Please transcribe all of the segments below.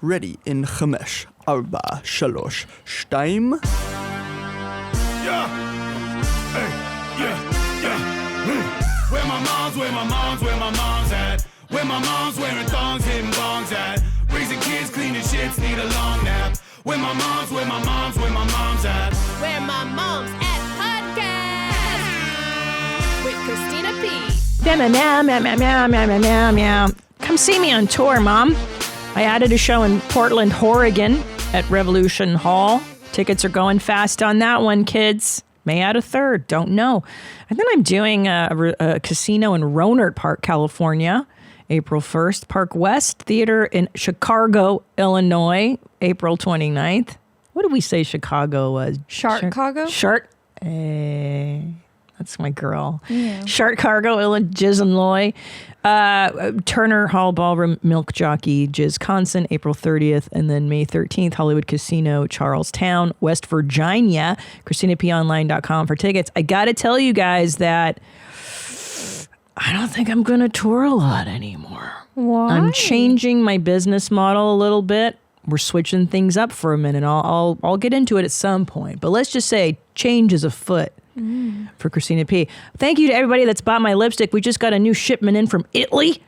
ready in 5, 4, 3, 2. Yeah. Hey, yeah. Where my mom's at? Where my mom's wearing thongs, hitting bongs at? Raising kids, cleaning shits, need a long nap. Where my mom's at? Where my mom's at podcast with Christina P. Meow, meow, meow, meow, meow, meow, meow, meow. Come see me on tour, Mom. I added a show in Portland, Oregon at Revolution Hall. Tickets are going fast on that one, kids. May add a third, don't know. And then I'm doing a casino in Rohnert Park, California, April 1st. Park West Theater in Chicago, Illinois, April 29th. What did we say Chicago was? Chicago? That's my girl. Yeah. Chicago, Illinois. Turner Hall Ballroom, Milk Jockey, Wisconsin, April 30th. And then May 13th, Hollywood Casino, Charlestown, West Virginia. ChristinaPOnline.com for tickets. I got to tell you guys that I don't think I'm going to tour a lot anymore. Why? I'm changing my business model a little bit. We're switching things up for a minute. I'll get into it at some point. But let's just say change is afoot. For Christina P. Thank you to everybody that's bought my lipstick. We just got a new shipment in from Italy.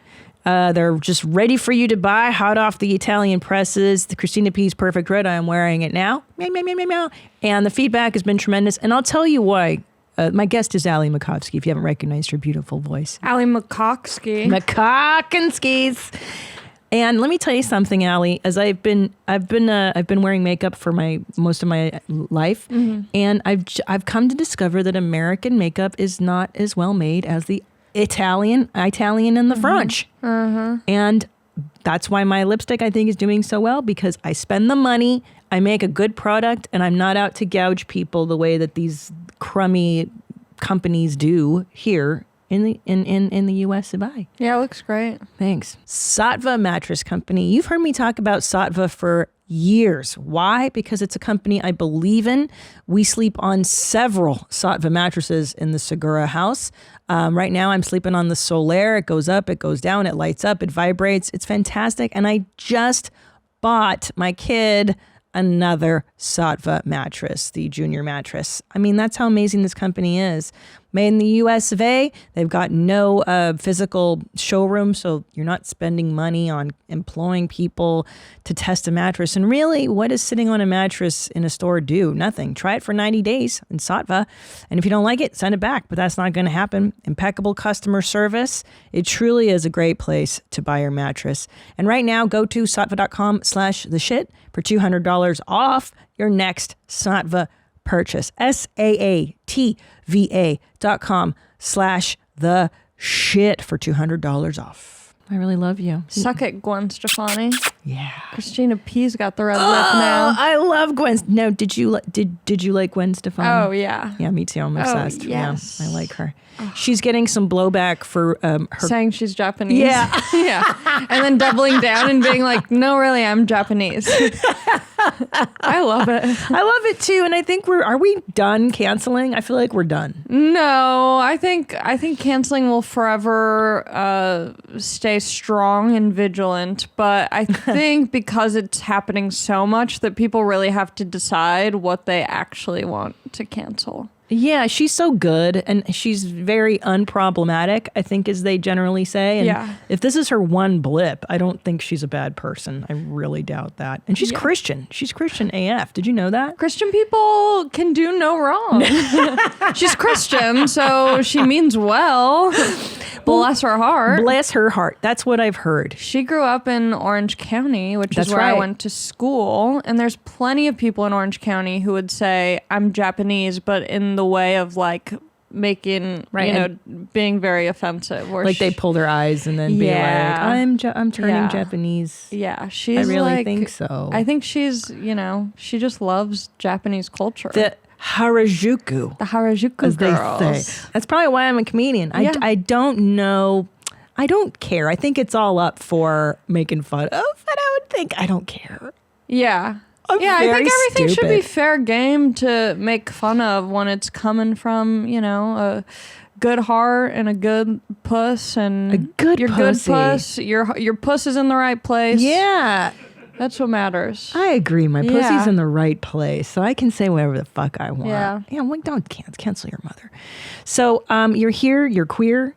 They're just ready for you to buy, hot off the Italian presses. The Christina P's Perfect Red. I'm wearing it now. Meow, meow, meow, meow, meow. And the feedback has been tremendous. And I'll tell you why. My guest is Ali Macofsky, if you haven't recognized her beautiful voice. Ali Macofsky. Macofsky's. And let me tell you something, Ali. As I've been wearing makeup for most of my life, and I've come to discover that American makeup is not as well made as the Italian and the French. And that's why my lipstick, I think, is doing so well, because I spend the money, I make a good product, and I'm not out to gouge people the way that these crummy companies do here in the U.S. of I. Yeah, it looks great. Thanks. Sattva Mattress Company. You've heard me talk about Sattva for years. Why? Because it's a company I believe in. We sleep on several Sattva mattresses in the Segura house. Right now I'm sleeping on the Solaire. It goes up, it goes down, it lights up, it vibrates. It's fantastic. And I just bought my kid another Sattva mattress, the junior mattress. I mean, that's how amazing this company is. Made in the US of A. They've got no physical showroom, so you're not spending money on employing people to test a mattress. And really, what does sitting on a mattress in a store do? Nothing. Try it for 90 days in Sattva. And if you don't like it, send it back. But that's not going to happen. Impeccable customer service. It truly is a great place to buy your mattress. And right now, go to sattva.com/theshit for $200 off your next Sattva purchase. SAATVA.com/theshit for $200 off. I really love you. Suck it, Gwen Stefani. Yeah. Christina P's got the red lip now. I love Gwen. No, did you like Gwen Stefani? Oh, yeah. Yeah, me too. I'm obsessed. Yes. Yeah, I like her. She's getting some blowback for her saying she's Japanese. Yeah. Yeah. And then doubling down and being like, no, really, I'm Japanese. I love it. I love it too. And I think are we done canceling? I feel like we're done. No, I think canceling will forever stay strong and vigilant. But I think because it's happening so much that people really have to decide what they actually want to cancel. Yeah, she's so good, and she's very unproblematic, I think, as they generally say. And yeah. If this is her one blip, I don't think she's a bad person. I really doubt that. And she's Christian. She's Christian AF. Did you know that? Christian people can do no wrong. She's Christian, so she means well. Bless her heart. Bless her heart. That's what I've heard. She grew up in Orange County, which is where I went to school. And there's plenty of people in Orange County who would say, I'm Japanese, but in the way of like making, being very offensive. Like they pull their eyes and then be like, I'm turning Japanese. Yeah, she's I really think so. I think she's, she just loves Japanese culture. The Harajuku as girls. They say. That's probably why I'm a comedian. Yeah. I don't know. I don't care. I think it's all up for making fun of, but I don't care. Yeah. I think everything should be fair game to make fun of when it's coming from, a good heart and a good puss and a good your pussy. good puss. Your puss is in the right place. Yeah. That's what matters. I agree. My Yeah. pussy's in the right place, so I can say whatever the fuck I want. Yeah. Well, don't cancel your mother. So you're here. You're queer.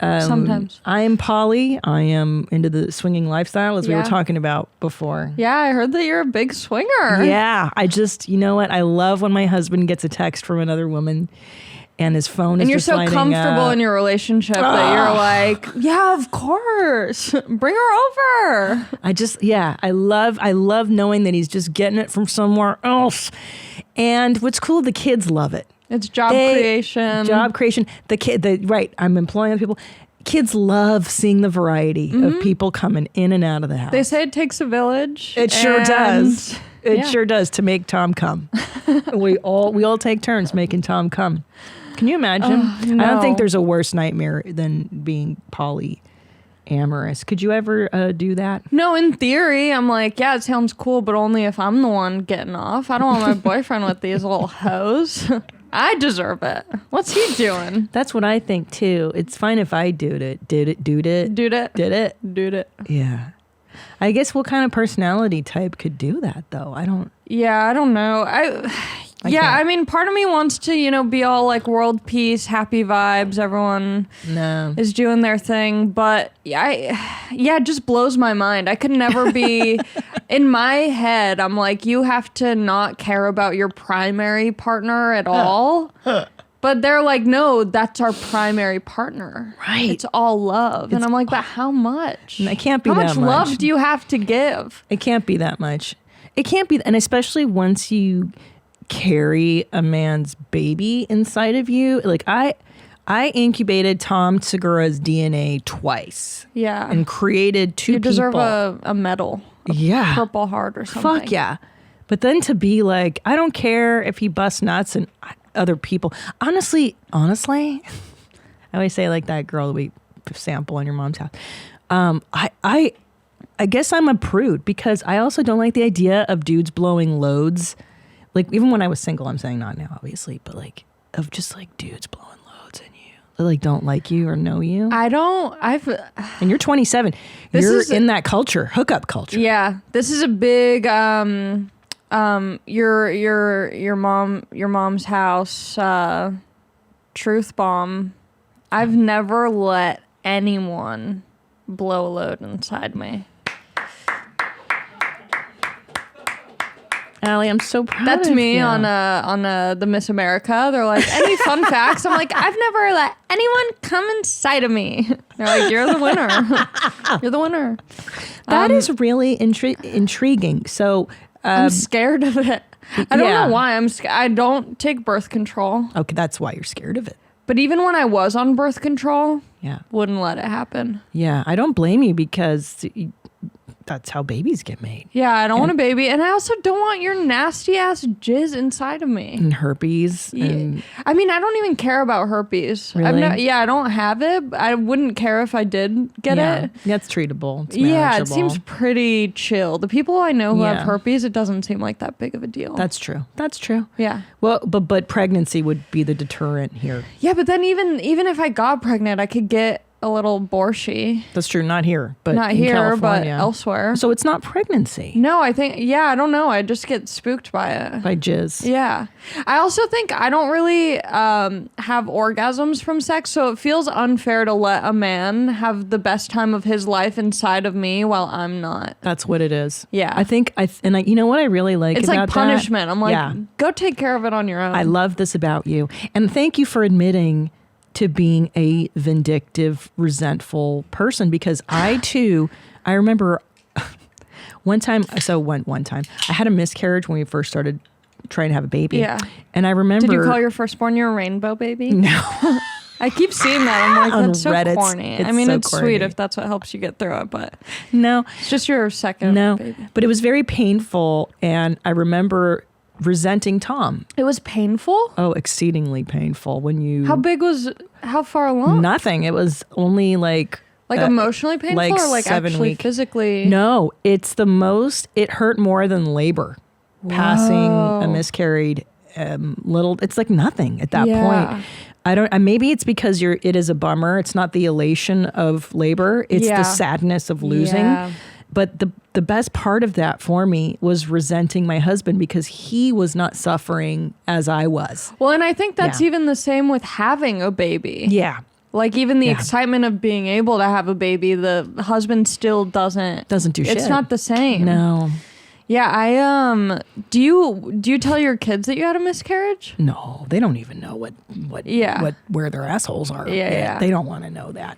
Sometimes. I am poly. I am into the swinging lifestyle, as we were Yeah. talking about before. Yeah, I heard that you're a big swinger. Yeah, you know what? I love when my husband gets a text from another woman and his phone is And you're just so lighting comfortable up. in your relationship that you're like, yeah, of course. Bring her over. I love knowing that he's just getting it from somewhere else. And what's cool, the kids love it. It's job creation. Right. I'm employing other people. Kids love seeing the variety of people coming in and out of the house. They say it takes a village. It sure and- does. It yeah. sure does to make Tom come. we all take turns making Tom come. Can you imagine? I don't no. think there's a worse nightmare than being polyamorous. Could you ever do that? No, in theory, I'm like, yeah, it sounds cool, but only if I'm the one getting off. I don't want my boyfriend with these little hoes. I deserve it. What's he doing? That's what I think too. It's fine if I did it. Dude it. Yeah. I guess what kind of personality type could do that though? I don't know. can't. I mean, part of me wants to, be all like world peace, happy vibes. Everyone know. is doing their thing, but it just blows my mind. I could never be in my head. I'm like, you have to not care about your primary partner at all. But they're like, no, that's our primary partner. Right. It's all love. And I'm like, but how much? It can't be how that much much. love do you have to give? It can't be that much. It can't be, and especially once you carry a man's baby inside of you. Like I incubated Tom Segura's DNA twice. Yeah. And created two You deserve people. a medal. Yeah. Purple Heart or something. Fuck yeah. But then to be like, I don't care if he busts nuts and other people. Honestly, I always say like that girl that we sample in your mom's house. I guess I'm a prude because I also don't like the idea of dudes blowing loads. Like even when I was single, I'm saying not now, obviously, but like of just like dudes blowing loads in you that like don't like you or know you. And you're 27. You're in that culture, hookup culture. Yeah, this is a big your mom's house truth bomb. I've never let anyone blow a load inside me. Allie, I'm so proud That's of me you. on the Miss America. They're like, any fun facts? I'm like, I've never let anyone come inside of me. They're like, you're the winner. You're the winner. That is really intriguing. So I'm scared of it. I don't yeah. know why I don't take birth control. Okay, that's why you're scared of it. But even when I was on birth control, Yeah. wouldn't let it happen. Yeah, I don't blame you because that's how babies get made. Yeah, I don't want a baby. And I also don't want your nasty ass jizz inside of me. And herpes. Yeah. And I mean, I don't even care about herpes. Really? I don't have it. But I wouldn't care if I did get it. That's treatable. It's Yeah, it manageable. seems pretty chill. The people I know who have Yeah. herpes, it doesn't seem like that big of a deal. That's true. That's true. Yeah. Well, but pregnancy would be the deterrent here. Yeah, but then even if I got pregnant, I could get a little borshy. That's true. Not here, but Not in here, but California. elsewhere. So it's not pregnancy No, I don't know. I just get spooked by it. by jizz. Yeah. I also think I don't really have orgasms from sex, so it feels unfair to let a man have the best time of his life inside of me while I'm not. That's what it is. Yeah. I think you know what I really like It's about like punishment. that? I'm like, Yeah. go take care of it on your own. I love this about you. And thank you for admitting to being a vindictive, resentful person because I remember one time I had a miscarriage when we first started trying to have a baby. Yeah. And I remember. Did you call your firstborn your rainbow baby? No. I keep seeing that. I'm like, On that's so Reddit, corny. it's I mean, so it's corny. sweet if that's what helps you get through it, but No. it's just your second No. baby. But it was very painful. And I remember resenting Tom. It was painful? Oh, exceedingly painful when you. How far along? Nothing. It was only like emotionally painful like or like 7 actually week. physically? No, it hurt more than labor. Passing a miscarried it's like nothing at that point. Maybe it's because it is a bummer. It's not the elation of labor. It's the sadness of losing. Yeah. But the best part of that for me was resenting my husband because he was not suffering as I was. Well, and I think that's Yeah. even the same with having a baby. Yeah. Like even the Yeah. excitement of being able to have a baby, the husband still doesn't Doesn't do shit. It's not the same. No. Yeah, I do you tell your kids that you had a miscarriage? No, they don't even know where their assholes are. Yeah. They don't want to know that.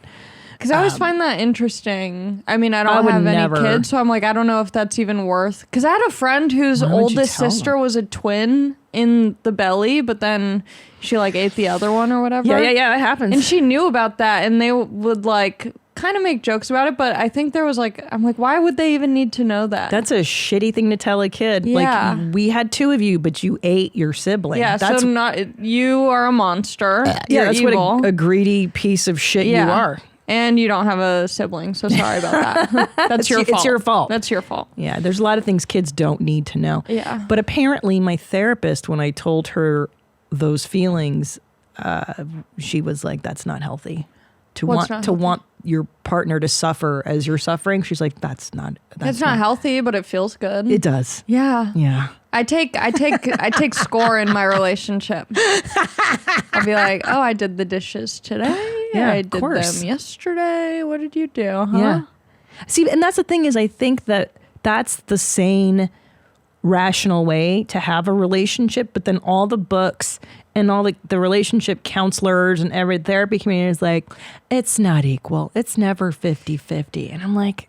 Because I always find that interesting. I mean, I I don't would have never. any kids, so I'm like, I don't know if that's even worth. Because I had a friend whose Why would you oldest tell sister them? was a twin in the belly, but then she like ate the other one or whatever. Yeah, it happens. And she knew about that, and they would like kind of make jokes about it. But I think there was like, I'm like, why would they even need to know that? That's a shitty thing to tell a kid. Yeah. Like, we had two of you, but you ate your sibling. yeah. That's So not you are a monster. yeah, You're that's evil. what a greedy piece of shit you are. And you don't have a sibling, so sorry about that. That's your fault. It's your fault. That's your fault. Yeah, there's a lot of things kids don't need to know. Yeah. But apparently my therapist, when I told her those feelings, she was like, that's not healthy. What's not healthy? Want your partner to suffer as you're suffering. She's like, that's It's not healthy, but it feels good. It does. Yeah. Yeah. I take score in my relationship. I'll be like, oh, I did the dishes today. Yeah, I of did course. them yesterday. What did you do? Huh? Yeah. See, and that's the thing is I think that's the sane, rational way to have a relationship. But then all the books and all the relationship counselors and every therapy community is like, it's not equal. It's never 50-50. And I'm like,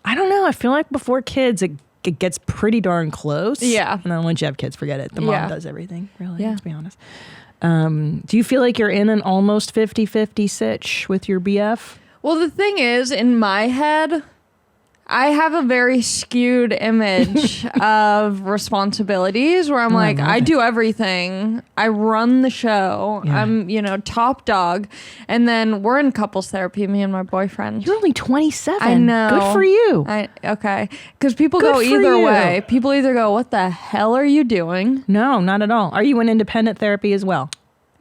I don't know. I feel like before kids, it gets pretty darn close. Yeah. And then once you have kids, forget it. The mom Yeah. does everything, really, Yeah. let's be honest. Do you feel like you're in an almost 50-50 sitch with your BF? Well, the thing is, in my head, I have a very skewed image of responsibilities where I'm like, love I it. do everything. I run the show. Yeah. I'm, top dog. And then we're in couples therapy, me and my boyfriend. You're only 27. I know. Good for you. Okay. Because people Good go for either you. way. People either go, what the hell are you doing? No, not at all. Are you in independent therapy as well?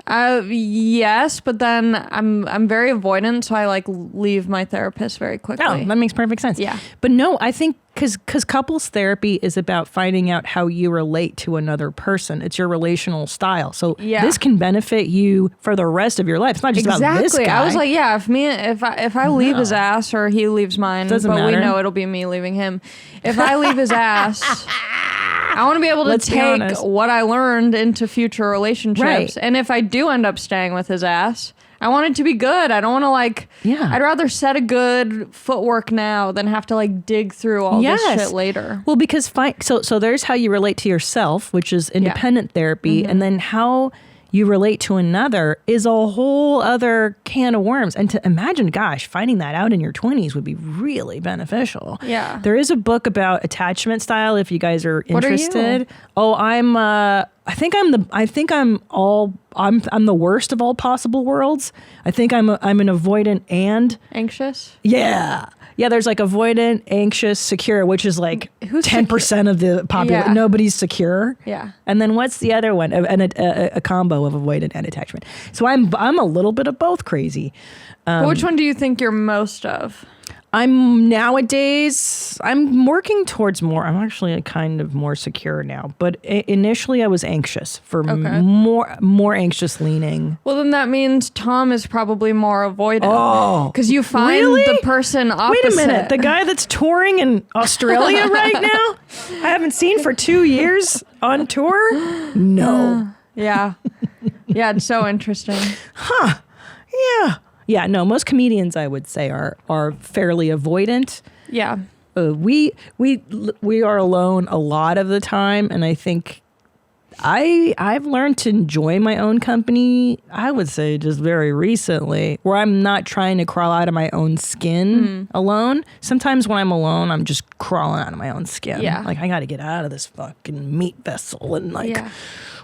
Yes, but then I'm very avoidant, so I like leave my therapist very quickly. Oh, that makes perfect sense. Yeah. But no, I think because couples therapy is about finding out how you relate to another person. It's your relational style. So Yeah. this can benefit you for the rest of your life. It's not just about this Exactly. guy. I was like, yeah, if I leave his ass or he leaves mine, Doesn't but matter. we know it'll be me leaving him. If I leave his ass, I want to be able to Let's be take honest. what I learned into future relationships. Right. And if I do end up staying with his ass, I want it to be good. I don't want to Yeah. I'd rather set a good footwork now than have to dig through all this shit later. Well, because so there's how you relate to yourself, which is independent therapy, Mm-hmm. and then how you relate to another is a whole other can of worms. And to imagine, gosh, finding that out in your 20s would be really beneficial. Yeah. There is a book about attachment style if you guys are What are you? interested. Oh, I'm the worst of all possible worlds. I think I'm an avoidant and Anxious? yeah, there's like avoidant, anxious, secure, which is like Who's 10% of the population. Yeah. Nobody's secure. Yeah. And then what's the other one? A combo of avoidant and attachment. So I'm a little bit of both crazy. But which one do you think you're most of? I'm working towards more. I'm actually kind of more secure now. But initially I was anxious for Okay. more anxious leaning. Well, then that means Tom is probably more avoidant. Oh, Because you find really? the person opposite. Wait a minute. The guy that's touring in Australia right now, I haven't seen for 2 years on tour? No. Yeah. Yeah, it's so interesting. Yeah. Yeah, no, most comedians I would say are fairly avoidant. Yeah. We are alone a lot of the time, and I think I've learned to enjoy my own company, I would say just very recently, where I'm not trying to crawl out of my own skin alone. Sometimes when I'm alone, I'm just crawling out of my own skin. Yeah. Like, I got to get out of this fucking meat vessel and Yeah.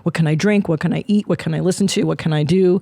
what can I drink? What can I eat? What can I listen to? What can I do?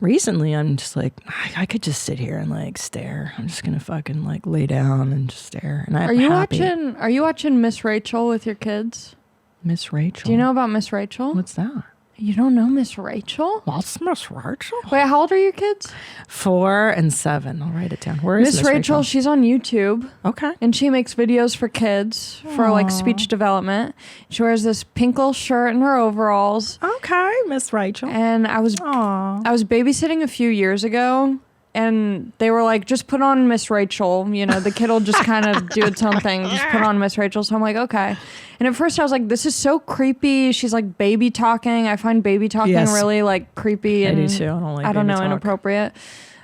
Recently, I'm just like, I could just sit here and stare. I'm just gonna fucking lay down and just stare. And I'm happy. Are you watching Miss Rachel with your kids? Miss Rachel? Do you know about Miss Rachel? What's that? You don't know Miss Rachel? What's Miss Rachel? Wait, how old are your kids? 4 and 7. I'll write it down. Where is Miss Rachel, she's on YouTube. Okay. And she makes videos for kids for like speech development. She wears this pink little shirt and her overalls. Okay, Miss Rachel. And I was babysitting a few years ago, and they were like, just put on Miss Rachel. You know, the kid will just kind of do its own thing. Just put on Miss Rachel. So I'm like, okay. And at first I was like, this is so creepy. She's like baby talking. I find baby talking really like creepy. I And do too. I don't like I don't baby know, talk. inappropriate.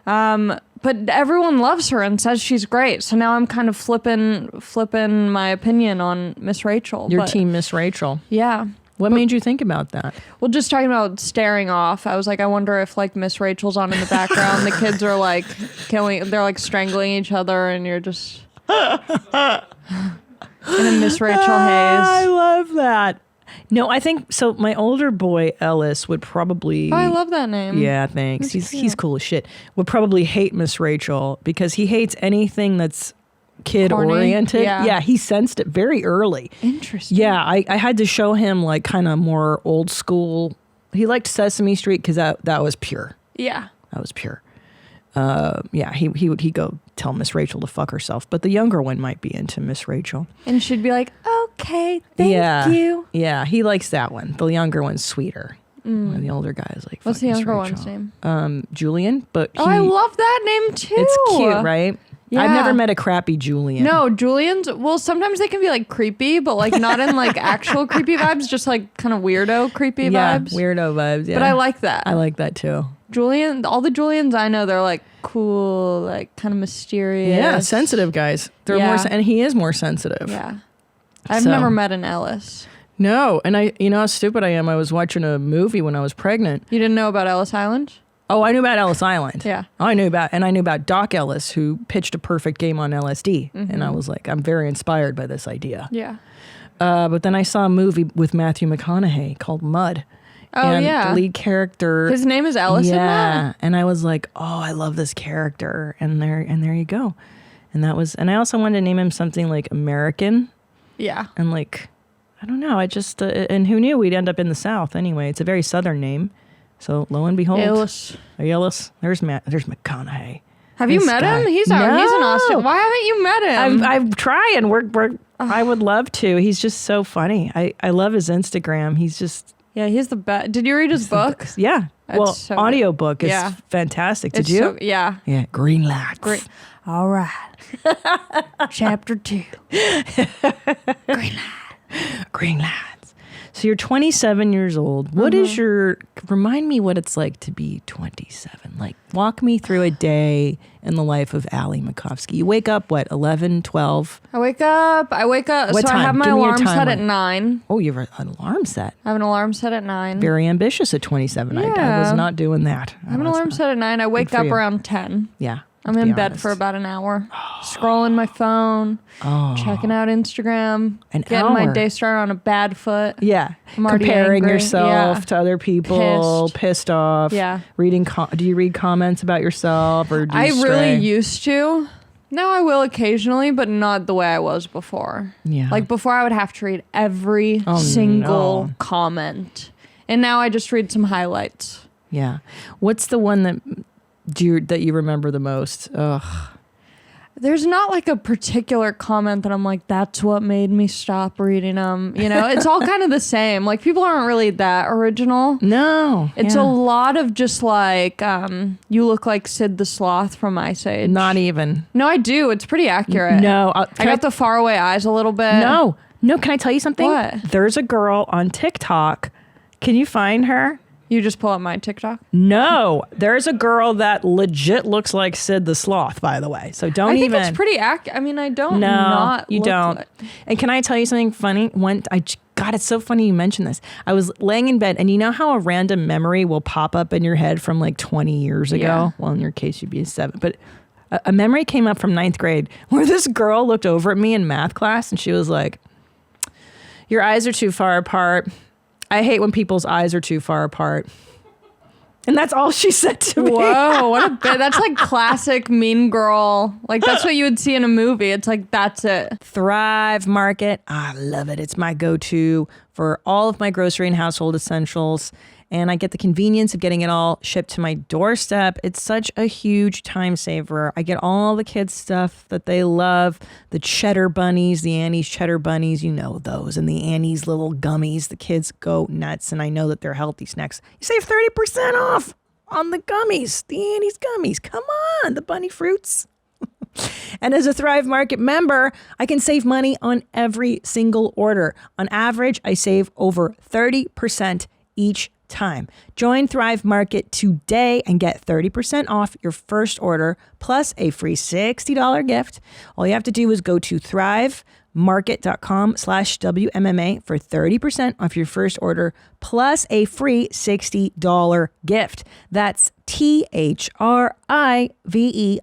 But everyone loves her and says she's great. So now I'm kind of flipping my opinion on Miss Rachel. Your team, Miss Rachel. Yeah. What made you think about that? Well, just talking about staring off, I was like, I wonder if like Miss Rachel's on in the background. The kids are like they're like strangling each other, and you're just in a Miss Rachel I haze. love that. No, I think so. My older boy Ellis would probably. Oh, I love that name. Yeah, thanks. He's cool as shit. Would probably hate Miss Rachel because he hates anything that's kid oriented. Yeah, he sensed it very early. Interesting. Yeah, I had to show him like kind of more old school. He liked Sesame Street because that was pure. Yeah. That was pure. Yeah, he'd go tell Miss Rachel to fuck herself, but the younger one might be into Miss Rachel. And she'd be like, okay, thank you. Yeah, he likes that one. The younger one's sweeter. And the older guy is like, What's the fuck Miss younger Rachel. one's name? Julian, but I love that name too. it's cute, right? Yeah. I've never met a crappy Julian. No, Julian's, well, sometimes they can be like creepy, but like not in like actual creepy vibes, just like kind of weirdo creepy vibes. Weirdo vibes, yeah. But I like that. I like that too. Julian, all the Julians I know, they're like cool, like kind of mysterious. Yeah, sensitive guys. They're more, and he is more sensitive. Yeah. I've So- never met an Ellis. No, and you know how stupid I am. I was watching a movie when I was pregnant. You didn't know about Ellis Island? Oh, I knew about Ellis Island. Yeah. I knew about Doc Ellis, who pitched a perfect game on LSD. And I was like, I'm very inspired by this idea. Yeah. But then I saw a movie with Matthew McConaughey called Mud. Oh, and yeah. the lead character. His name is Ellis in that? And I was like, oh, I love this character. And there you go. And I also wanted to name him something like American. Yeah. And like, I don't know. I just, and who knew we'd end up in the South anyway? It's a very Southern name. So lo and behold, Ellis. There's McConaughey. Have you This met guy. him? He's in Austin. Why haven't you met him? I'm trying. I would love to. He's just so funny. I love his Instagram. He's just Yeah, he's the best. Did you read his book? Yeah. That's well, so audiobook is Yeah. fantastic. Did It's you? so- yeah. Yeah. Green lights. Great. All right. Chapter 2. Green lights. So you're 27 years old. What is remind me what it's like to be 27. Like, walk me through a day in the life of Allie Macofsky. You wake up, what, 11, 12? I wake up. What So time? I have my Give me your alarm set timeline. at 9. Oh, you have an alarm set. I have an alarm set at 9. Very ambitious at 27. I Yeah. was not doing that. I have an alarm set at 9. I wake for up you. around 10. Yeah. I'm let's in be bed honest. for about an hour, scrolling my phone, checking out Instagram, getting my hour. day started on a bad foot. Yeah. I'm already Comparing angry. yourself Yeah. to other people, pissed off. Yeah. Reading. Do you read comments about yourself or do you I stray? really used to. Now I will occasionally, but not the way I was before. Yeah. Like before, I would have to read every single comment, and now I just read some highlights. Yeah. What's the one that you remember the most? Ugh. There's not like a particular comment that I'm like, that's what made me stop reading them. You know, it's all kind of the same. Like people aren't really that original. No. It's yeah. a lot of just like, you look like Sid the Sloth from Ice Age. Not even. No, I do. It's pretty accurate. No. I got the faraway eyes a little bit. No. Can I tell you something? What? There's a girl on TikTok. Can you find her? You just pull up my TikTok? No, there's a girl that legit looks like Sid the Sloth, by the way. So don't even. I think it's pretty accurate. I mean, I don't No, not you look don't. like- And can I tell you something funny? God, it's so funny you mentioned this. I was laying in bed, and you know how a random memory will pop up in your head from like 20 years ago? Yeah. Well, in your case, you'd be 7. But a memory came up from 9th grade where this girl looked over at me in math class, and she was like, "Your eyes are too far apart. I hate when people's eyes are too far apart." And that's all she said to me. Whoa, what a bit. That's like classic mean girl. Like that's what you would see in a movie. It's like, that's it. Thrive Market. I love it. It's my go-to for all of my grocery and household essentials. and I get the convenience of getting it all shipped to my doorstep. It's such a huge time saver. I get all the kids' stuff that they love, the cheddar bunnies, the Annie's cheddar bunnies, you know those, and the Annie's little gummies. The kids go nuts, and I know that they're healthy snacks. You save 30% off on the gummies, the Annie's gummies. Come on, the bunny fruits. And as a Thrive Market member, I can save money on every single order. On average, I save over 30% each time. Join Thrive Market today and get 30% off your first order plus a free $60 gift. All you have to do is go to thrivemarket.com/WMMA for 30% off your first order plus a free $60 gift. That's THRIVE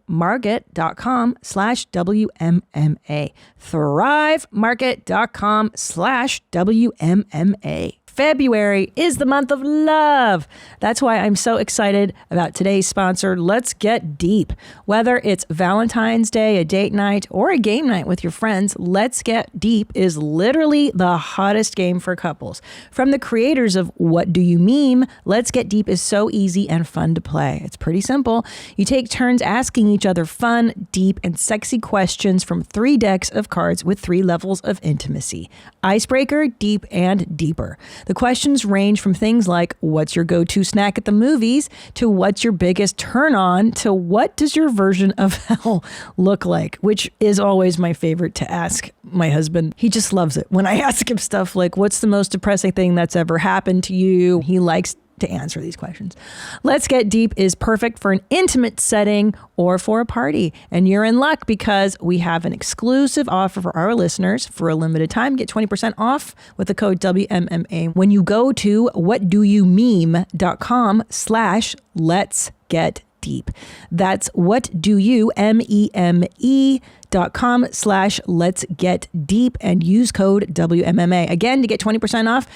market.com/WMMA. thrivemarket.com/WMMA. February is the month of love. That's why I'm so excited about today's sponsor, Let's Get Deep. Whether it's Valentine's Day, a date night, or a game night with your friends, Let's Get Deep is literally the hottest game for couples. From the creators of What Do You Meme, Let's Get Deep is so easy and fun to play. It's pretty simple. You take turns asking each other fun, deep, and sexy questions from 3 decks of cards with 3 levels of intimacy: icebreaker, deep, and deeper. The questions range from things like, what's your go-to snack at the movies, to what's your biggest turn on, to what does your version of hell look like, which is always my favorite to ask my husband. He just loves it when I ask him stuff like, what's the most depressing thing that's ever happened to you? He likes to answer these questions. Let's Get Deep is perfect for an intimate setting or for a party. And you're in luck because we have an exclusive offer for our listeners. For a limited time, get 20% off with the code WMMA when you go to whatdoyoumeme.com/let's get deep. That's whatdoyoumeme.com/let's get deep and use code WMMA. Again, to get 20% off,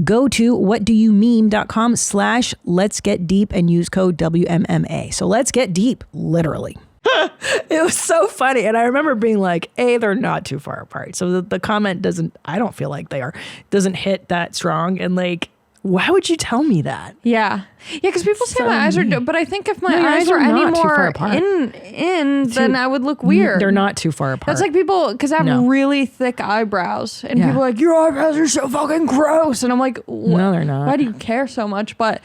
go to whatdoyoumeme.com/let's get deep and use code WMMA. So let's get deep, literally. It was so funny. And I remember being like, A, they're not too far apart. So the comment I don't feel like they are, doesn't hit that strong. And like, why would you tell me that? Yeah. Yeah, because people say my eyes are, but I think if my eyes were any more in, then I would look weird. They're not too far apart. That's like people, because I have really thick eyebrows, and people are like, your eyebrows are so fucking gross. And I'm like, no, they're not. Why do you care so much? But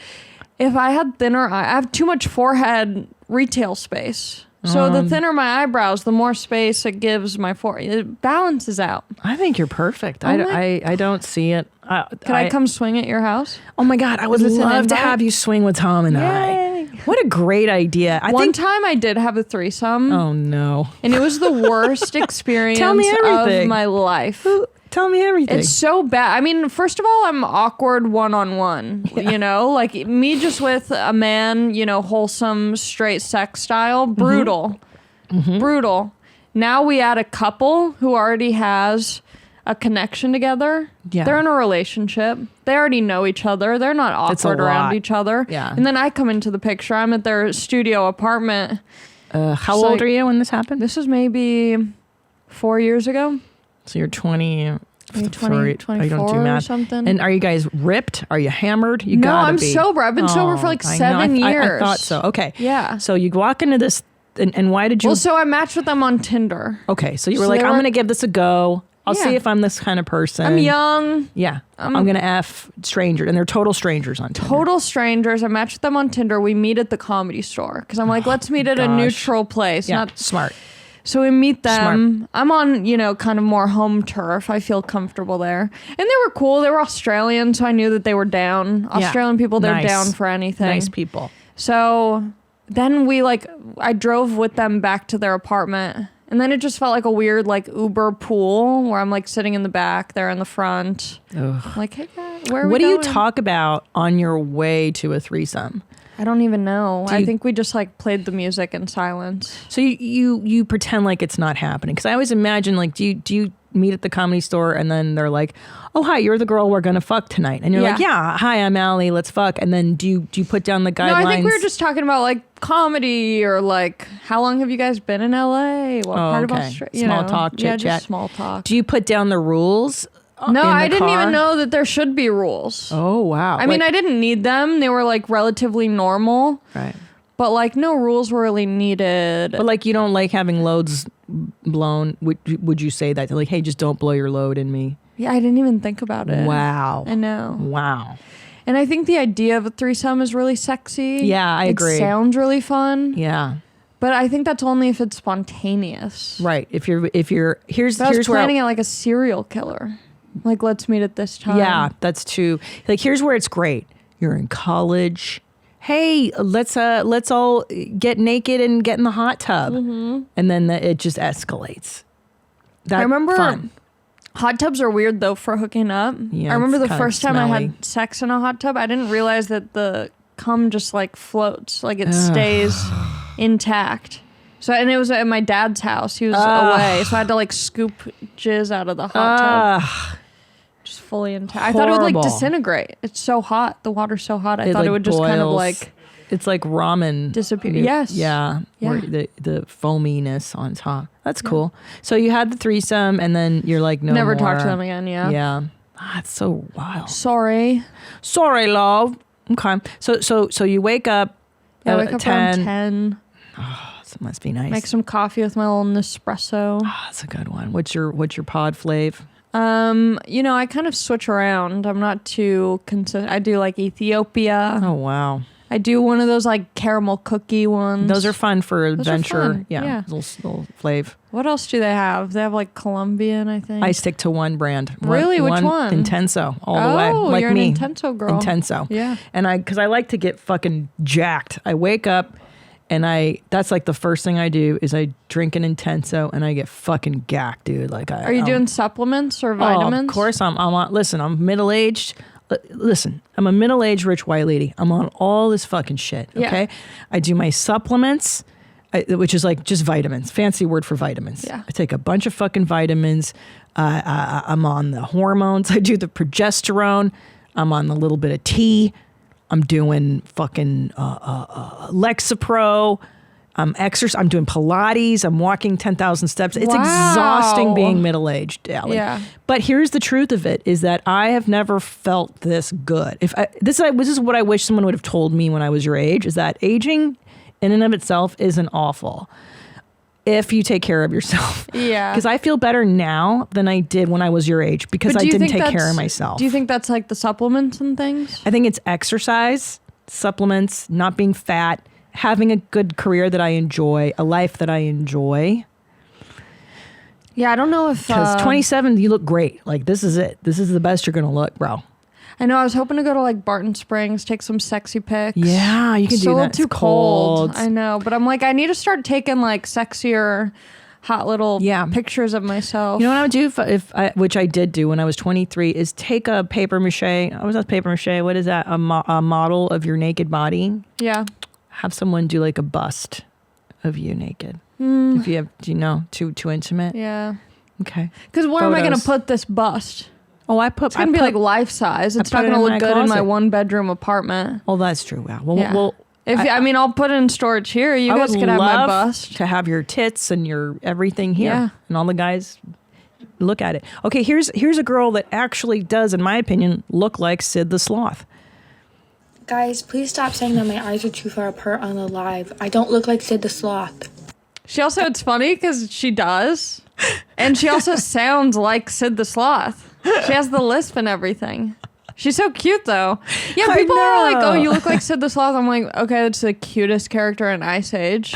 if I had thinner I have too much forehead retail space. So the thinner my eyebrows, the more space it gives my forehead. It balances out. I think you're perfect. I don't see it. Can I come swing at your house? Oh my God, I would love to have you swing with Tom and I. What a great idea. One time I did have a threesome. Oh no. And it was the worst experience Tell me everything. of my life. Tell me everything. It's so bad. I mean, first of all, I'm awkward one-on-one, you know? Like, me just with a man, you know, wholesome, straight sex style, brutal. Mm-hmm. Brutal. Now we add a couple who already has a connection together. Yeah. They're in a relationship. They already know each other. They're not awkward around each other. Yeah. And then I come into the picture. I'm at their studio apartment. How old are you when this happened? This was maybe 4 years ago. So you're 20, 24 I don't do math. Or something. And are you guys ripped? Are you hammered? No, I'm sober. I've been sober for like 7 years. I thought so. Okay. Yeah. So you walk into this, and why did you? Well, so I matched with them on Tinder. Okay. So you were like, I'm going to give this a go. I'll see if I'm this kind of person. I'm young. Yeah. I'm going to F strangers. And they're total strangers on Tinder. Total strangers. I matched with them on Tinder. We meet at the Comedy Store. Because I'm like, let's meet at a neutral place. Yeah, smart. So we meet them. Smart. I'm on, you know, kind of more home turf. I feel comfortable there. And they were cool. They were Australian, so I knew that they were down. Australian people, they're down for anything. Nice people. So then I drove with them back to their apartment. And then it just felt like a weird, like, Uber pool where I'm, like, sitting in the back, they're in the front. Ugh. I'm like, hey, guys, where are we going? What do you talk about on your way to a threesome? I don't even know. I think we just like played the music in silence. So you pretend like it's not happening. Because I always imagine, like, do you meet at the Comedy Store and then they're like, oh, hi, you're the girl we're going to fuck tonight. And you're like, yeah, hi, I'm Allie, let's fuck. And then do you put down the guidelines? No, I think we were just talking about like comedy or like, how long have you guys been in LA? What part of Australia? Small talk, chit chat. Just small talk. Do you put down the rules No, in the I didn't car? even know that there should be rules. Oh, wow. I mean, I didn't need them. They were like relatively normal. Right. But like no rules were really needed. But like you don't like having loads blown. Would you say that? Like, hey, just don't blow your load in me. Yeah, I didn't even think about it. Wow. I know. Wow. And I think the idea of a threesome is really sexy. Yeah, I agree. It sounds really fun. Yeah. But I think that's only if it's spontaneous. Right. If you're here's But I was where planning it like a serial killer. Like, let's meet at this time. yeah, that's true. Like, here's where it's great. You're in college. Hey, let's all get naked and get in the hot tub, and then it just escalates. I remember fun. hot tubs are weird though for hooking up. Yeah, I remember it's the kinda first time I smelly. had sex in a hot tub, I didn't realize that the cum just like floats, like it stays intact. So, and it was at my dad's house. He was away, so I had to like scoop jizz out of the hot tub. Just fully intact. I thought it would Horrible. like disintegrate. It's so hot. The water's so hot. I thought like, it would just kind of boils. like It's like ramen. disappear. Yes. Yeah. Yeah. Where the foaminess on top. That's cool. So you had the threesome, and then you're like, no Never more. talk to them again. Yeah. Yeah. That's so wild. Sorry. Sorry, love. Okay. So you wake up. Yeah, I at wake up 10. around 10. So it must be nice. Make some coffee with my little Nespresso. That's a good one. What's your pod flav? You know, I kind of switch around. I'm not too consistent. I do like Ethiopia. Oh wow. I do one of those like caramel cookie ones. Those are fun for are adventure. fun, Yeah. yeah. Little flav. What else do they have? They have like Colombian, I think. I stick to one brand. Really? Which one? Intenso all the way. Oh, Like you're me. an Intenso girl. Intenso. Yeah. And because I like to get fucking jacked. I wake up and that's like the first thing I do is I drink an Intenso and I get fucking gacked, dude. Like Are you doing supplements or vitamins? Oh, of course I'm on. Listen, I'm middle-aged. Listen, I'm a middle-aged rich white lady. I'm on all this fucking shit, okay? Yeah. I do my supplements, which is like just vitamins, fancy word for vitamins. Yeah. I take a bunch of fucking vitamins. I'm on the hormones. I do the progesterone. I'm on a little bit of tea. I'm doing fucking Lexapro. I'm doing Pilates. I'm walking 10,000 steps. It's exhausting being middle-aged, Allie. Yeah. But here's the truth of it: is that I have never felt this good. This is what I wish someone would have told me when I was your age: is that aging, in and of itself, isn't awful if you take care of yourself. Yeah. Because I feel better now than I did when I was your age because But I do you didn't think take care that's- of myself. Do you think that's like the supplements and things? I think it's exercise, supplements, not being fat, having a good career that I enjoy, a life that I enjoy. Yeah, I don't know if... Because 27, you look great. Like, this is it. This is the best you're going to look, bro. I know, I was hoping to go to like Barton Springs, take some sexy pics. Yeah, you can It's do a little that. too It's cold. I know, but I'm like, I need to start taking like sexier, hot little pictures of myself. You know what I would do which I did do when I was 23 is take a paper mache. What was paper mache? What is that? A model of your naked body. Yeah. Have someone do like a bust of you naked. If you have, too intimate. Yeah. Okay. Because where am I going to Photos. put this bust? Oh, It's going to be like life size. It's not put it going to in look my good in my closet. 1-bedroom apartment. Oh, that's true. Wow. Well, Yeah. well I'll put it in storage here. You guys can have my bust. to have your tits and your everything here, Yeah. and all the guys look at it. Okay, here's a girl that actually does, in my opinion, look like Sid the Sloth. Guys, please stop saying that my eyes are too far apart on the live. I don't look like Sid the Sloth. She also, it's funny because she does. And she also sounds like Sid the Sloth. She has the lisp and everything. She's so cute though. Yeah, I people are like, know. oh, you look like Sid the Sloth. I'm like, okay, that's the cutest character in Ice Age.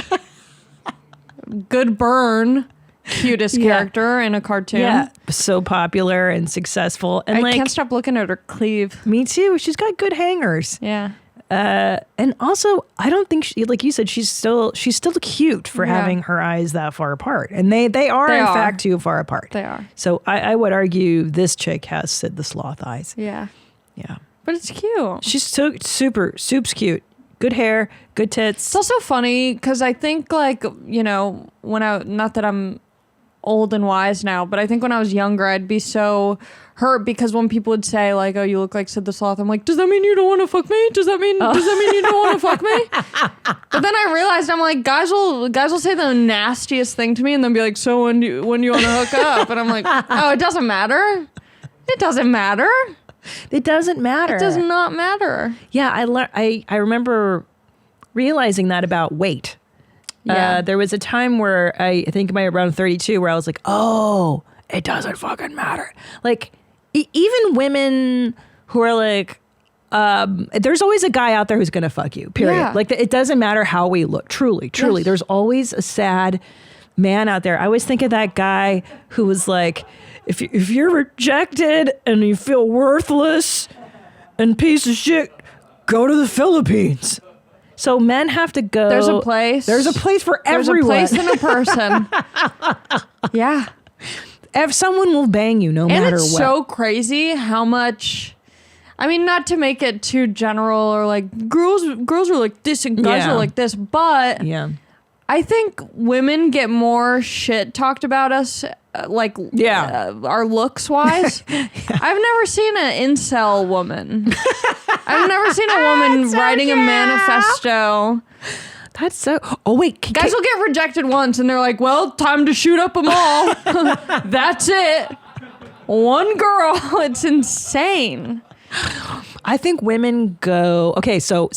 Good burn. Cutest character in a cartoon. Yeah, so popular and successful, and I can't stop looking at her cleave. me too. She's got good hangers. Yeah. And also, I don't think like you said, she's still cute for Yeah. having her eyes that far apart, and they are They in are. fact too far apart. They are. So I would argue this chick has Sid the Sloth eyes. Yeah. Yeah, But it's cute. she's so soup's cute. Good hair, good tits. It's also funny because I think like, not that I'm old and wise now, but I think when I was younger, I'd be so hurt because when people would say like, oh, you look like Sid the Sloth, I'm like, does that mean you don't want to fuck me? Does that mean you don't want to fuck me? But then I realized I'm like, guys will say the nastiest thing to me and then be like, so when do you want to hook up? And I'm like, oh, it doesn't matter. It doesn't matter. It doesn't matter. It does not matter. Yeah, I remember realizing that about weight. Yeah. There was a time where I think by around 32 where I was like, oh, it doesn't fucking matter. Like even women who are like, there's always a guy out there who's going to fuck you, period. Yeah. Like it doesn't matter how we look. Truly. Yes. There's always a sad man out there. I always think of that guy who was like, if you're rejected and you feel worthless and piece of shit, go to the Philippines. So men have to go. There's a place. There's a place for everyone. There's a place and a person. Yeah. If someone will bang you no matter And it's what. so crazy how much. I mean, not to make it too general or like girls are like this and guys Yeah. are like this, but Yeah. I think women get more shit talked about us, our looks wise. I've never seen an incel woman. I've never seen a woman writing a manifesto. That's so. Oh wait, Guys will get rejected once, and they're like, "Well, time to shoot up them all." That's it. One girl. It's insane. I think women go. Okay, so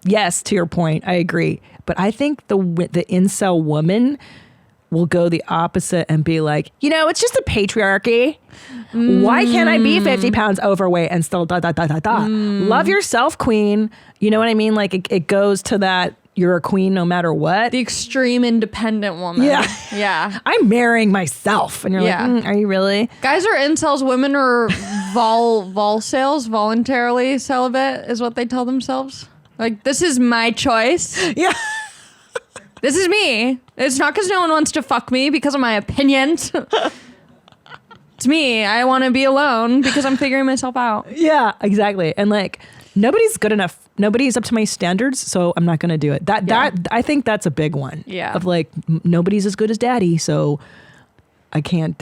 yes, to your point, I agree. But I think the incel woman will go the opposite and be like, it's just a patriarchy. Why can't I be 50 pounds overweight and still da da da da da? Love yourself, queen. You know what I mean? Like it goes to that. You're a queen no matter what. The extreme independent woman. Yeah. Yeah. I'm marrying myself. And you're like, are you really? Guys are incels. Women are vol-sales, voluntarily celibate is what they tell themselves. Like, this is my choice. Yeah. This is me. It's not because no one wants to fuck me because of my opinions. It's me. I want to be alone because I'm figuring myself out. Yeah, exactly. And like, nobody's good enough. Nobody's up to my standards, so I'm not going to do it. That I think that's a big one. Yeah. Of like, nobody's as good as daddy, so I can't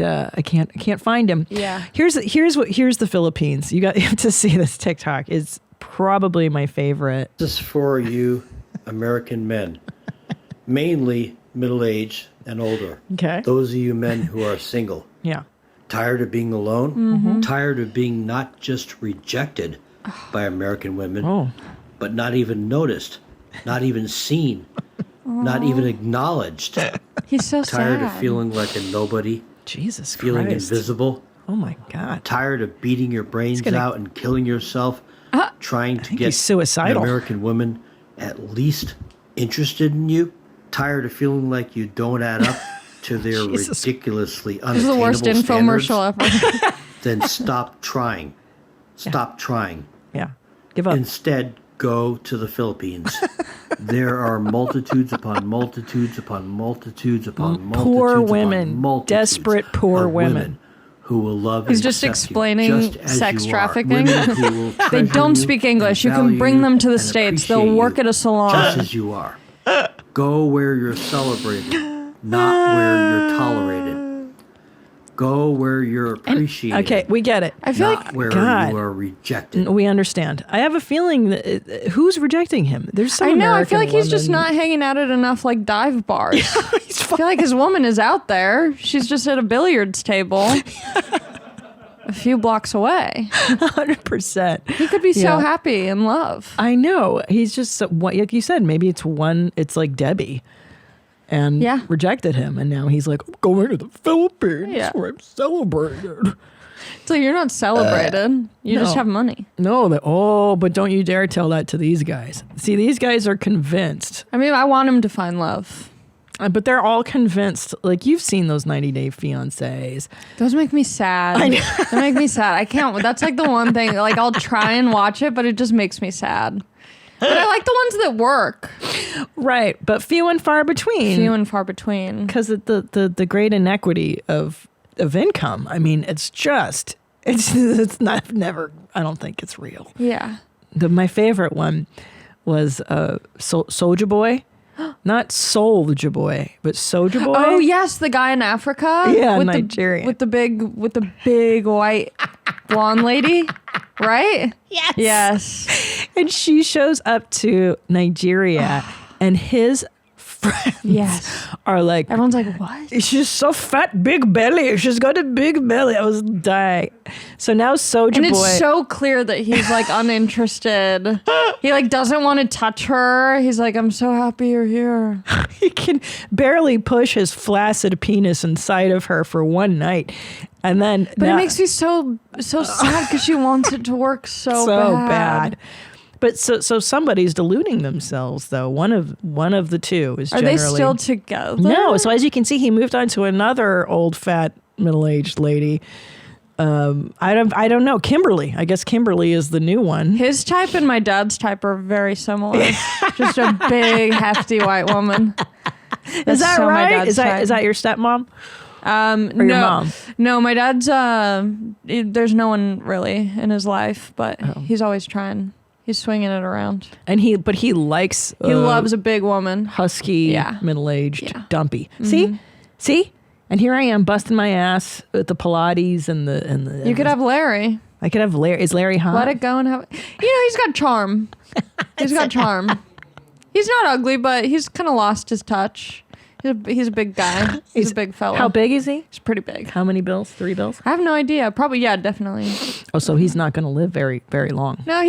find him. Yeah. Here's the Philippines. You have to see this TikTok. It's probably my favorite. This is for you American men, mainly middle-aged and older. Okay. Those of you men who are single. Yeah. Tired of being alone? Mm-hmm. Tired of being not just rejected by American women, but not even noticed, not even seen, not even acknowledged. He's so Tired sad. of feeling like a nobody, Jesus feeling Christ. invisible. Oh my God. Tired of beating your brains out and killing yourself, trying to get he's suicidal. an American woman at least interested in you. Tired of feeling like you don't add up to their Jesus. ridiculously This is the unattainable worst infomercial standards. ever. Then stop trying. Stop trying. Yeah. Give up. Instead, go to the Philippines. There are multitudes upon multitudes upon multitudes upon multitudes Poor upon women. multitudes Desperate poor of women. who will love He's and just accept explaining you just as sex you are. trafficking. Women who will They treasure don't you speak and English. You can value bring them to the and States. They'll appreciate work you at a salon. just as you are. Go where you're celebrated, not where you're tolerated. Go where you're appreciated. Okay, we get it. I feel not like where God. you are rejected. We understand. I have a feeling that who's rejecting him? There's some I know. I American feel like he's just woman- not hanging out at enough like dive bars. I feel like his woman is out there. She's just at a billiards table. A few blocks away. 100%. He could be so Yeah. happy in love. I know. He's just like you said. Maybe it's like Debbie, and Yeah. rejected him, and now he's like, I'm going to the Philippines Yeah. where I'm celebrated. So you're not celebrated. You just no. have money. No, but don't you dare tell that to these guys. See, these guys are convinced, I mean, I want him to find love. but they're all convinced. Like you've seen those 90-day fiancés. Those make me sad. I know. They make me sad. I can't. That's like the one thing. Like I'll try and watch it, but it just makes me sad. But I like the ones that work. Right, but few and far between. Few and far between. Because of the great inequity of income. I mean, it's not never. I don't think it's real. Yeah. My favorite one was Soulja Boy, not Soulja Boy, but Soulja Boy. Oh yes, the guy in Africa. Yeah, with Nigeria. with the big white blonde lady, right? Yes. And she shows up to Nigeria, and his friends are like, Everyone's like, what? she's so fat, big belly. She's got a big belly. I was dying. So now Soulja And Boy. it's so clear that he's like uninterested. He like doesn't want to touch her. He's like, I'm so happy you're here. He can barely push his flaccid penis inside of her for one night. And then But it makes me so sad because she wants it to work so bad. But so somebody's deluding themselves though. One of the two is Are generally they still together? No. So as you can see, he moved on to another old fat middle-aged lady. I don't know. Kimberly. I guess Kimberly is the new one. His type and my dad's type are very similar. Just a big, hefty white woman. Is that so my right? dad's Is that your stepmom? No, your mom? No, my dad's. There's no one really in his life, but he's always trying. He's swinging it around. And he likes. He loves a big woman, husky, middle-aged, Yeah. dumpy. See. And here I am busting my ass at the Pilates and the. You could have Larry. I could have Larry. Is Larry hot? Let it go and have. He's got charm. He's got charm. He's not ugly, but he's kind of lost his touch. He's a big guy. He's a big fella. How big is he? He's pretty big. How many bills? 3 bills? I have no idea. Probably, yeah, definitely. Oh, so he's not going to live very, very long. No,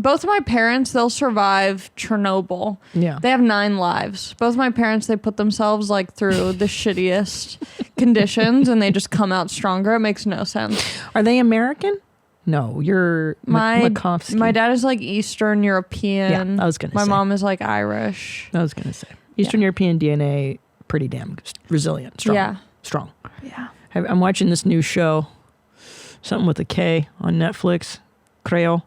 both of my parents, they'll survive Chernobyl. Yeah. They have 9 lives. Both my parents, they put themselves like through the shittiest conditions and they just come out stronger. It makes no sense. Are they American? No, you're Macofsky. My dad is like Eastern European. Yeah, I was going to say. My mom is like Irish. I was going to say. Eastern European DNA, pretty damn resilient, strong. Yeah. Strong. Yeah. I'm watching this new show, something with a K on Netflix. Cleo.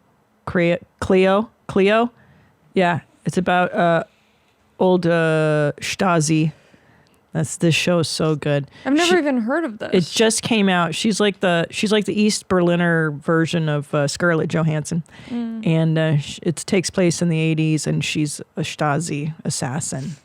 Yeah, it's about old Stasi. This show is so good. I've never even heard of this. It just came out. She's like the East Berliner version of Scarlett Johansson, and it takes place in the 80s, and she's a Stasi assassin.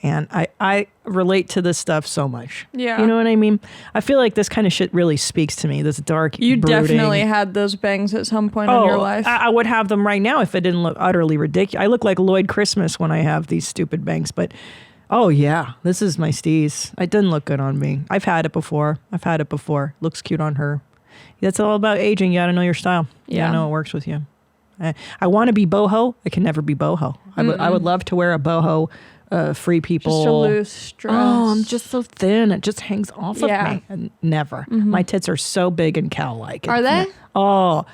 And I relate to this stuff so much. Yeah. You know what I mean? I feel like this kind of shit really speaks to me. This dark, You brooding. definitely had those bangs at some point in your life. I would have them right now if it didn't look utterly ridiculous. I look like Lloyd Christmas when I have these stupid bangs, but oh yeah, this is my steez. It didn't look good on me. I've had it before. Looks cute on her. That's all about aging. You got to know your style. You got to know what works with you. I want to be boho. I can never be boho. I would love to wear a boho. Free people. Just a loose dress. Oh, I'm just so thin. It just hangs off of me. And never. My tits are so big and cow-like. Are they? Oh,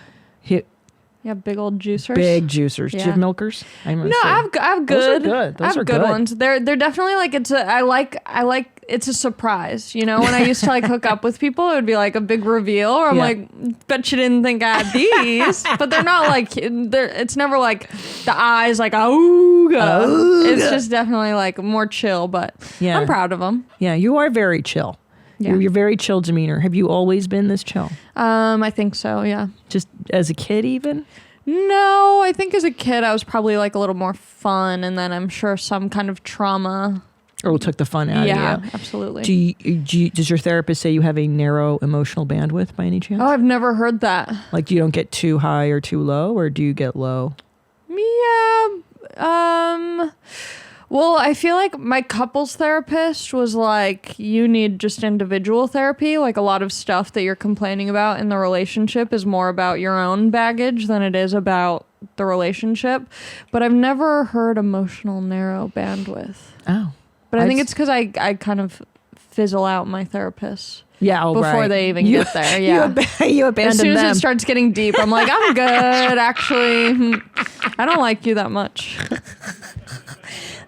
Yeah, big old juicers. big juicers. Do you have milkers? No, I have good. Those are good. I have good ones. They're definitely like I like it's a surprise. You know, when I used to like hook up with people, it would be like a big reveal, or I'm like, bet you didn't think I had these, but they're not like it's never like the eyes like ooga. It's just definitely like more chill, but I'm proud of them. Yeah, you are very chill. Yeah. You're very chill demeanor. Have you always been this chill? I think so. Yeah. Just as a kid, even? No, I think as a kid I was probably like a little more fun, and then I'm sure some kind of trauma. Or took the fun out of you? Yeah, absolutely. Does your therapist say you have a narrow emotional bandwidth by any chance? Oh, I've never heard that. Like you don't get too high or too low, or do you get low? Yeah. Well, I feel like my couples therapist was like, you need just individual therapy. Like a lot of stuff that you're complaining about in the relationship is more about your own baggage than it is about the relationship. But I've never heard emotional narrow bandwidth. Oh. But I think it's because I kind of fizzle out my therapists. Yeah, before they even get there. Yeah. You abandon as soon as them. it starts getting deep, I'm like, I'm good, actually. I don't like you that much.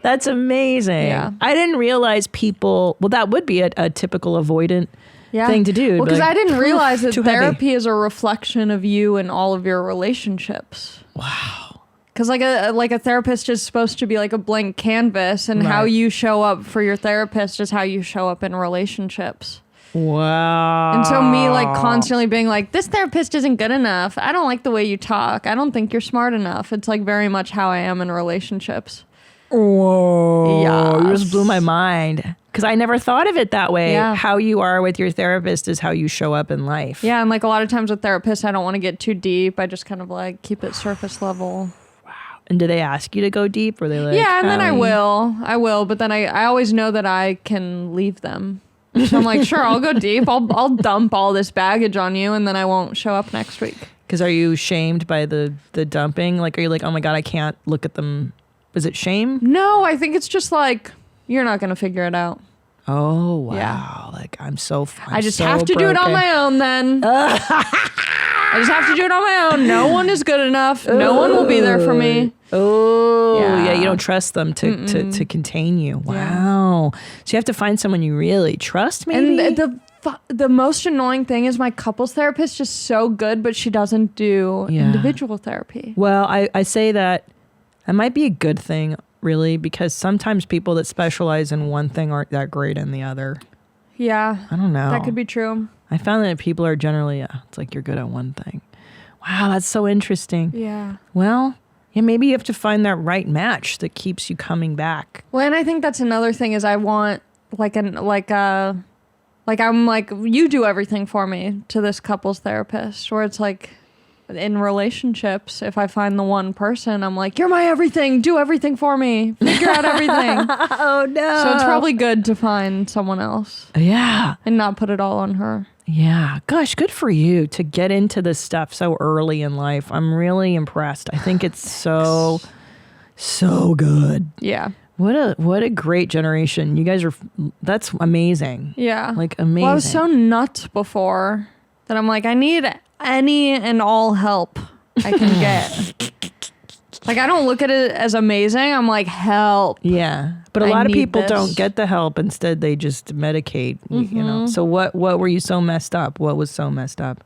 That's amazing. Yeah. I didn't realize people, well, that would be a typical avoidant thing to do. Well, because I didn't realize that too heavy. therapy is a reflection of you and all of your relationships. Wow. Because like a therapist is supposed to be like a blank canvas, and how you show up for your therapist is how you show up in relationships. Wow. And so me like constantly being like, this therapist isn't good enough. I don't like the way you talk. I don't think you're smart enough. It's like very much how I am in relationships. Whoa. Yes. You just blew my mind. Because I never thought of it that way. Yeah. How you are with your therapist is how you show up in life. Yeah, and like a lot of times with therapists, I don't want to get too deep. I just kind of like keep it surface level. Wow. And do they ask you to go deep, or they like? Yeah, and then I Allie? will, but then I always know that I can leave them. So I'm like, sure, I'll go deep. I'll dump all this baggage on you, and then I won't show up next week. Because are you shamed by the dumping? Like, are you like, oh my God, I can't look at them? Is it shame? No, I think it's just like, you're not going to figure it out. Oh, wow. Yeah. Like, I just have to do it on my own then. I just have to do it on my own. No one is good enough. No one will be there for me. Oh, yeah. You don't trust them to contain you. Wow. Yeah. So you have to find someone you really trust, maybe? And the most annoying thing is my couples therapist is so good, but she doesn't do individual therapy. Well, I say that might be a good thing, really, because sometimes people that specialize in one thing aren't that great in the other. Yeah. I don't know. That could be true. I found that people are generally, it's like you're good at one thing. Wow, that's so interesting. Yeah. Well, yeah, maybe you have to find that right match that keeps you coming back. Well, and I think that's another thing is I want I'm like, you do everything for me to this couples therapist, where it's like in relationships, if I find the one person, I'm like, you're my everything, do everything for me, figure out everything. Oh no. So it's probably good to find someone else. Yeah. And not put it all on her. Yeah. Gosh, good for you to get into this stuff so early in life. I'm really impressed. I think it's so good. Yeah. What a great generation. You guys that's amazing. Yeah. Like amazing. Well, I was so nuts before that I'm like, I need any and all help I can get. Like, I don't look at it as amazing. I'm like, help. Yeah. But a I lot of need people this. don't get the help. Instead, they just medicate, you know. So what were you so messed up? What was so messed up?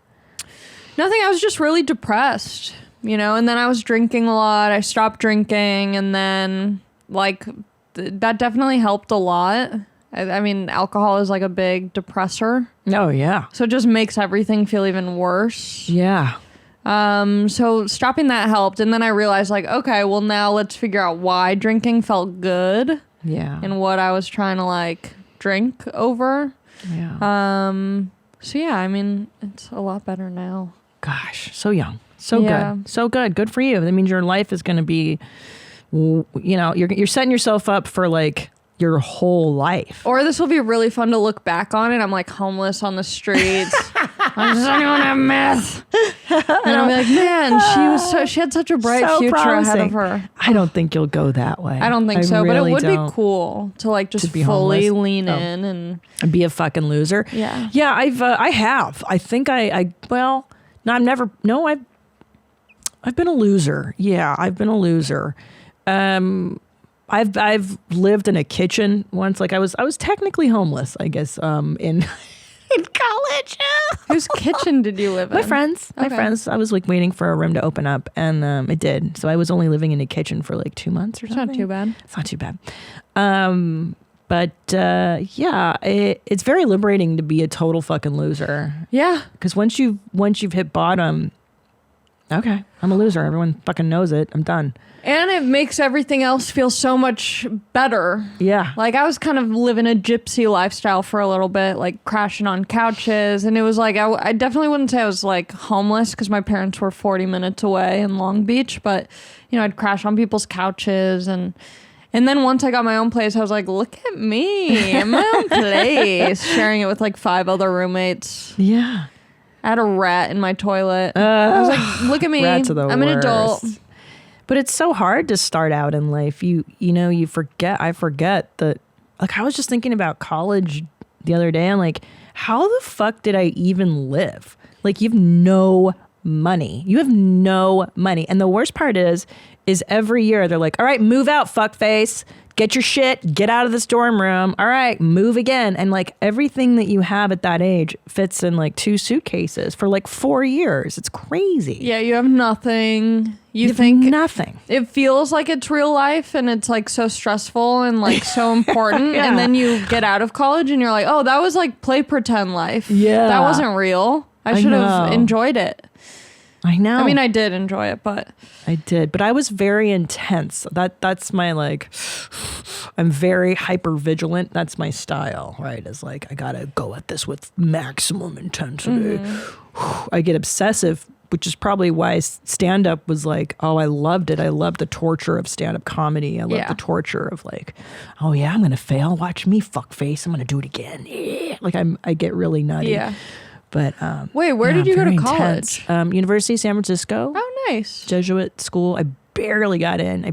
Nothing. I was just really depressed, you know, and then I was drinking a lot. I stopped drinking, and then like that definitely helped a lot. I mean, alcohol is like a big depressor. Oh, yeah. So it just makes everything feel even worse. Yeah. So stopping that helped. And then I realized like, okay, well now let's figure out why drinking felt good. Yeah. And what I was trying to like drink over. Yeah. So yeah, I mean, it's a lot better now. Gosh, so young. So Yeah. good. So good. Good for you. That means your life is going to be, you know, you're setting yourself up for like your whole life. Or this will be really fun to look back on it. I'm like homeless on the streets. Does anyone have meth? And I'll be like, man, she had such a bright So future promising. ahead of her. I don't think you'll go that way. I don't think so, really but it would don't. be cool to like just To be fully homeless? lean Oh. in and Be a fucking loser. Yeah. Yeah, I have. I think well, no, I've been a loser. Yeah, I've been a loser. I've lived in a kitchen once. Like I was technically homeless, I guess, in college. whose kitchen did you live in? My friends. Okay. I was like waiting for a room to open up, and it did. So I was only living in a kitchen for like 2 months or It's something. not too bad. It's not too bad. But yeah, it's very liberating to be a total fucking loser. Yeah. Because once you've hit bottom, okay, I'm a loser. Everyone fucking knows it. I'm done. And it makes everything else feel so much better. Yeah. Like I was kind of living a gypsy lifestyle for a little bit, like crashing on couches. And it was like, I definitely wouldn't say I was like homeless because my parents were 40 minutes away in Long Beach. But, you know, I'd crash on people's couches. And then once I got my own place, I was like, look at me in my own place, sharing it with like 5 other roommates. Yeah. I had a rat in my toilet. I was like, look at me. Rats are the I'm an adult. worst. But it's so hard to start out in life. You forget that, like, I was just thinking about college the other day. I'm like, how the fuck did I even live? Like, you have no money. And the worst part is every year they're like, all right, move out, fuckface. Get your shit, get out of this dorm room. All right, move again. And like everything that you have at that age fits in like 2 suitcases for like 4 years. It's crazy. Yeah, you have nothing. You have think nothing. It feels like it's real life and it's like so stressful and like so important. Yeah. And then you get out of college and you're like, oh, that was like play pretend life. Yeah. That wasn't real. I should have know. enjoyed it. I know. I mean, I did enjoy it, but I did, but I was very intense. That's my like, I'm very hyper vigilant. That's my style, right? It's like, I gotta go at this with maximum intensity. I get obsessive which is probably why stand-up was like, oh, I loved it. I loved the torture of stand-up comedy. I loved the torture of like, oh yeah, I'm going to fail. Watch me fuck face. I'm going to do it again. Yeah. Like I get really nutty. Yeah. But wait, where did you go to college? University of San Francisco. Oh, nice. Jesuit school. I barely got in. I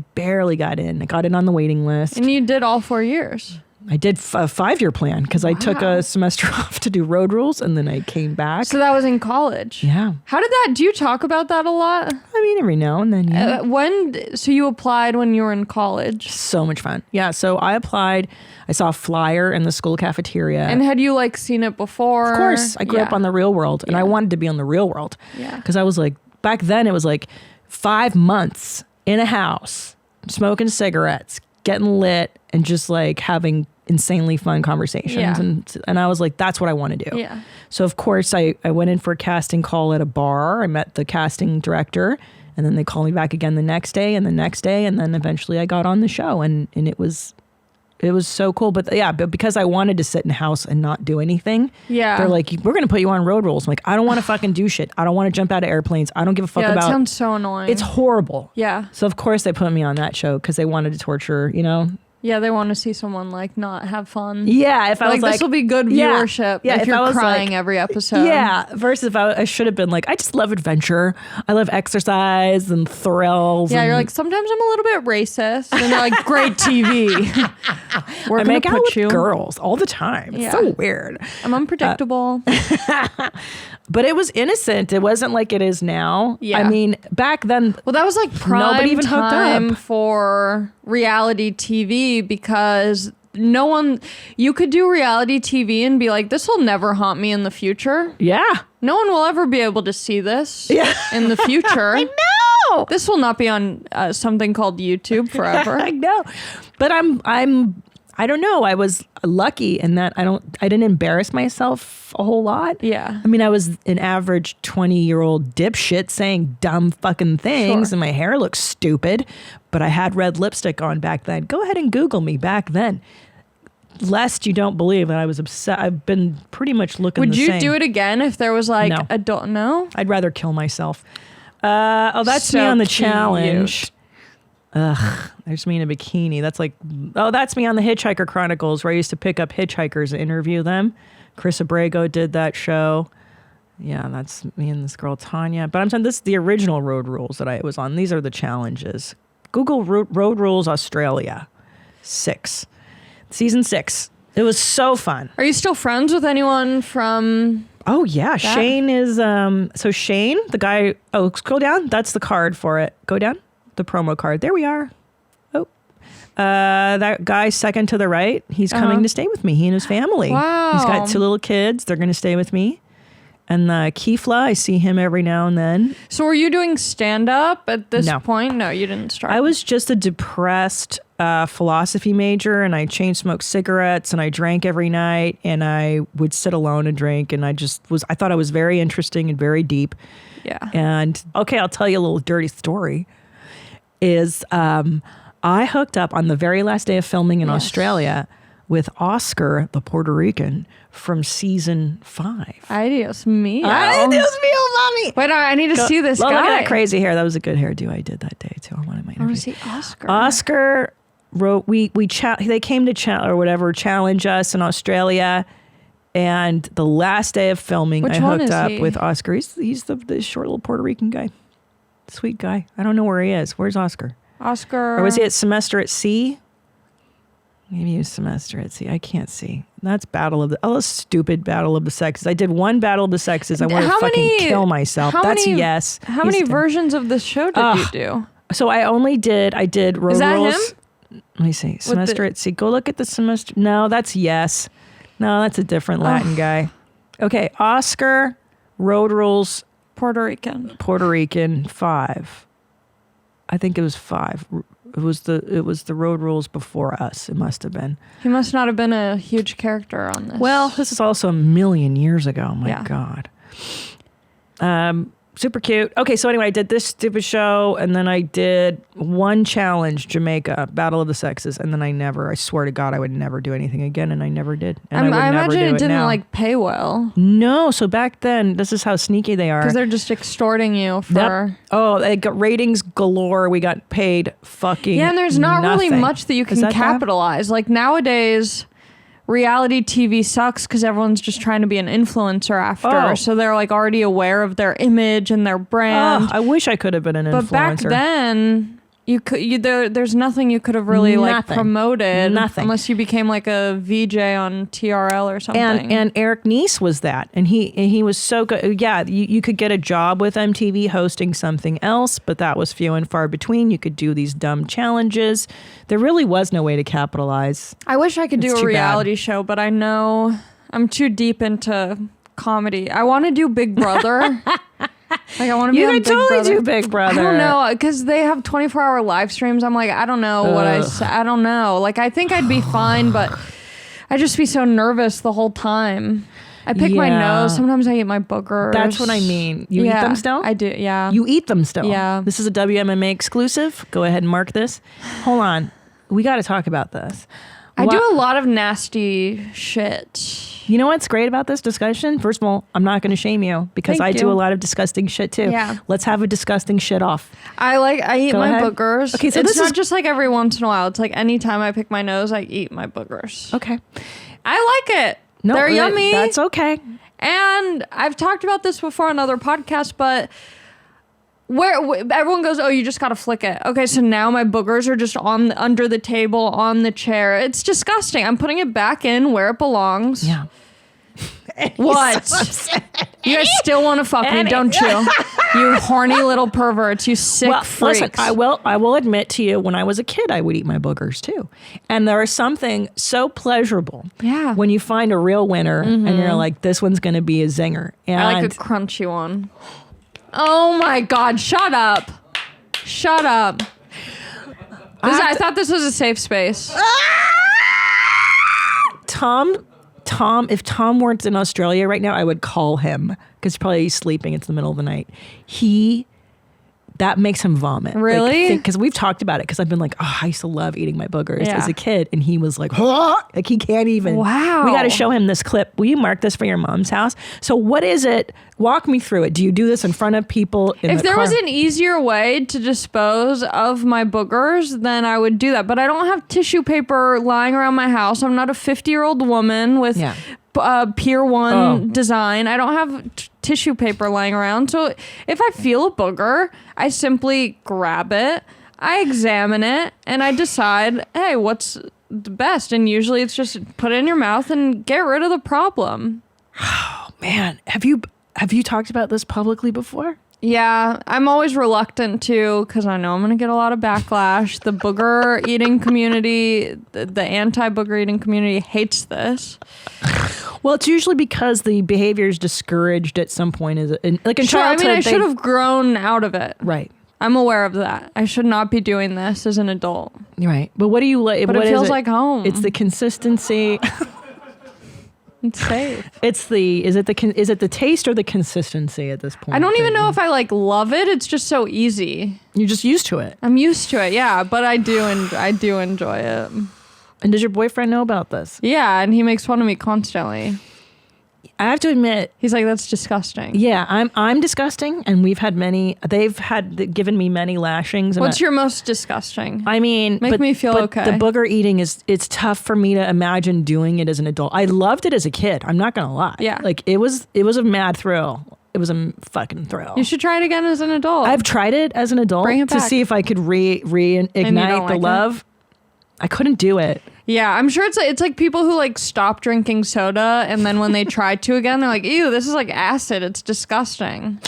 got in on the waiting list. And you did all 4 years. I did a 5-year plan because I took a semester off to do road rules and then I came back. So that was in college. Yeah. How did that? Do you talk about that a lot? I mean, every now and then. Yeah. So you applied when you were in college? So much fun. Yeah. So I applied. I saw a flyer in the school cafeteria. And had you like seen it before? Of course. I grew up on The Real World and I wanted to be on The Real World. Yeah. Because I was like, back then it was like 5 months in a house, smoking cigarettes, getting lit, and just like having insanely fun conversations. Yeah. And I was like, that's what I want to do. Yeah. So of course I went in for a casting call at a bar. I met the casting director and then they called me back again the next day and the next day. And then eventually I got on the show and it was so cool. But because I wanted to sit in a house and not do anything. Yeah. They're like, we're going to put you on road rules. I'm like, I don't want to fucking do shit. I don't want to jump out of airplanes. I don't give a fuck about. That sounds so annoying. It's horrible. Yeah. So of course they put me on that show because they wanted to torture, Yeah, they want to see someone like not have fun. Yeah, if I was like, this will be good viewership. Yeah, if you're crying every episode. Yeah, versus if I should have been like, I just love adventure. I love exercise and thrills. Yeah, you're like, sometimes I'm a little bit racist, and they're like, great TV. We're I gonna make out put with you. girls all the time. It's so weird. I'm unpredictable. But it was innocent. It wasn't like it is now. Yeah. I mean, back then. Well, that was like prime nobody even hooked time up for reality TV because no one, you could do reality TV and be like, this will never haunt me in the future. Yeah. No one will ever be able to see this in the future. I know. This will not be on something called YouTube forever. I know. But I don't know. I was lucky in that I didn't embarrass myself a whole lot. Yeah. I mean, I was an average 20-year-old dipshit saying dumb fucking things and my hair looked stupid, but I had red lipstick on back then. Go ahead and Google me back then. Lest you don't believe that I was obsessed. I've been pretty much looking Would the you same. do it again if there was like No. adult? No? I'd rather kill myself. That's me So on the cute. challenge. Ugh, there's me in a bikini. That's like, that's me on the Hitchhiker Chronicles where I used to pick up hitchhikers and interview them. Chris Abrego did that show. Yeah, that's me and this girl, Tanya. But I'm saying this is the original Road Rules that I was on. These are the challenges. Google Road Rules Australia 6. Season 6. It was so fun. Are you still friends with anyone from... Oh, yeah. Shane is... So Shane, the guy... Oh, scroll down. That's the card for it. Go down. The promo card. There we are. Oh. That guy second to the right, he's coming to stay with me. He and his family. Wow. He's got 2 little kids. They're going to stay with me. And Kifla, I see him every now and then. So were you doing stand-up at this No. point? No, you didn't start. I was just a depressed philosophy major, and I chain smoked cigarettes, and I drank every night, and I would sit alone and drink, and I thought I was very interesting and very deep. Yeah. And okay, I'll tell you a little dirty story. I hooked up on the very last day of filming in Australia with Oscar, the Puerto Rican, from season 5. Ay, Dios mío. Ay, Dios mío, mommy. Wait, I need to see this guy. Look at that crazy hair. That was a good hairdo I did that day too. I wanted my I want to interview. see Oscar. Oscar wrote. They came to challenge us in Australia, and the last day of filming, Which I one hooked is up he? with Oscar. He's the short little Puerto Rican guy, sweet guy. I don't know where he is. Where's Oscar? Oscar. Or was he at Semester at Sea? Maybe he was Semester at Sea. I can't see. That's stupid Battle of the Sexes. I did one Battle of the Sexes. I wanted to fucking kill myself. That's yes. How many versions of this show did you do? So I did Road Is that Rules. him? Let me see. Semester at Sea. Go look at the semester. No, that's yes. No, that's a different Latin guy. Okay, Oscar, Road Rules, Puerto Rican 5. I think it was 5. It was the Road Rules before us. It must have been. He must not have been a huge character on this. Well, this is also a million years ago. My God. super cute. Okay, so anyway, I did this stupid show, and then I did one challenge, Jamaica, Battle of the Sexes, and then I swear to God, I would never do anything again, and I never did. And I imagine it didn't now. like pay well. No, so back then, this is how sneaky they are. Because they're just extorting you for... Yep. Oh, they got ratings galore. We got paid fucking Yeah, and there's not really nothing. much that you can Is that capitalize. Like nowadays, reality TV sucks because everyone's just trying to be an influencer after. Oh. So they're like already aware of their image and their brand. I wish I could have been an influencer. But back then, there's nothing you could have really like Nothing. promoted. Nothing. Unless you became like a VJ on TRL or something. And Eric Nies was that, and he was so good. Yeah, you could get a job with MTV hosting something else, but that was few and far between. You could do these dumb challenges. There really was no way to capitalize. I wish I could It's do a too bad. reality show, but I know I'm too deep into comedy. I want to do Big Brother. Like I want to be You on could Big totally Brother. do Big Brother. I don't know because they have 24-hour live streams. I'm like, I don't know what I say. I don't know. Like I think I'd be fine, but I'd just be so nervous the whole time. I pick my Yeah. nose. Sometimes I eat my boogers. That's what I mean. You eat Yeah, them still? I do. Yeah. You eat them still? Yeah. This is a WMMA exclusive. Go ahead and mark this. Hold on. We got to talk about this. I Wha- do a lot of nasty shit. You know what's great about this discussion? First of all, I'm not going to shame you because Thank I do you. a lot of disgusting shit too. Yeah. Let's have a disgusing shit off. I eat Go my ahead. boogers. Okay, so it's this not is- just like every once in a while. It's like anytime I pick my nose, I eat my boogers. Okay. I like it. No, They're yummy. That's okay. And I've talked about this before on other podcasts, but where everyone goes, oh, you just gotta flick it. Okay, so now my boogers are just under the table, on the chair. It's disgusting. I'm putting it back in where it belongs. Yeah. What? You guys still want to fuck me, don't you? You horny little perverts. You sick freaks. Listen, I will admit to you, when I was a kid, I would eat my boogers too. And there is something so pleasurable Yeah. when you find a real winner and you're like, this one's going to be a zinger. And I like a crunchy one. Oh my God, shut up. Shut up. I thought this was a safe space. If Tom weren't in Australia right now, I would call him because probably he's sleeping. It's the middle of the night. That makes him vomit. Really? Because we've talked about it. Because I've been like, oh, I used to love eating my boogers Yeah. as a kid, and he was like, huh? Like he can't even. Wow. We got to show him this clip. Will you mark this for your mom's house? So what is it? Walk me through it. Do you do this in front of people? If there was an easier way to dispose of my boogers, then I would do that. But I don't have tissue paper lying around my house. I'm not a 50-year-old woman with Pier 1 design. I don't have tissue paper lying around. So if I feel a booger, I simply grab it, I examine it, and I decide, hey, what's the best? And usually it's just put it in your mouth and get rid of the problem. Oh, man. Have you talked about this publicly before? Yeah, I'm always reluctant to because I know I'm going to get a lot of backlash. The booger eating community, the anti-booger eating community hates this. Well, it's usually because the behavior is discouraged at some point. In childhood. I should have grown out of it. Right. I'm aware of that. I should not be doing this as an adult. Right. But what do you like? But it feels like home. It's the consistency. It's safe. Is it the taste or the consistency at this point? I don't even know if I love it. It's just so easy. You're just used to it. I'm used to it. Yeah, but I do enjoy it. And does your boyfriend know about this? Yeah, and he makes fun of me constantly. I have to admit, he's like, that's disgusting. Yeah, I'm disgusting, and they've given me many lashings. What's your most disgusting? I mean, Make me feel okay. The booger eating it's tough for me to imagine doing it as an adult. I loved it as a kid. I'm not gonna lie. Yeah, it was a mad thrill. It was a fucking thrill. You should try it again as an adult. I've tried it as an adult to see if I could reignite the love. I couldn't do it. Yeah, I'm sure it's like people who stop drinking soda and then when they try to again, they're like, ew, this is like acid. It's disgusting.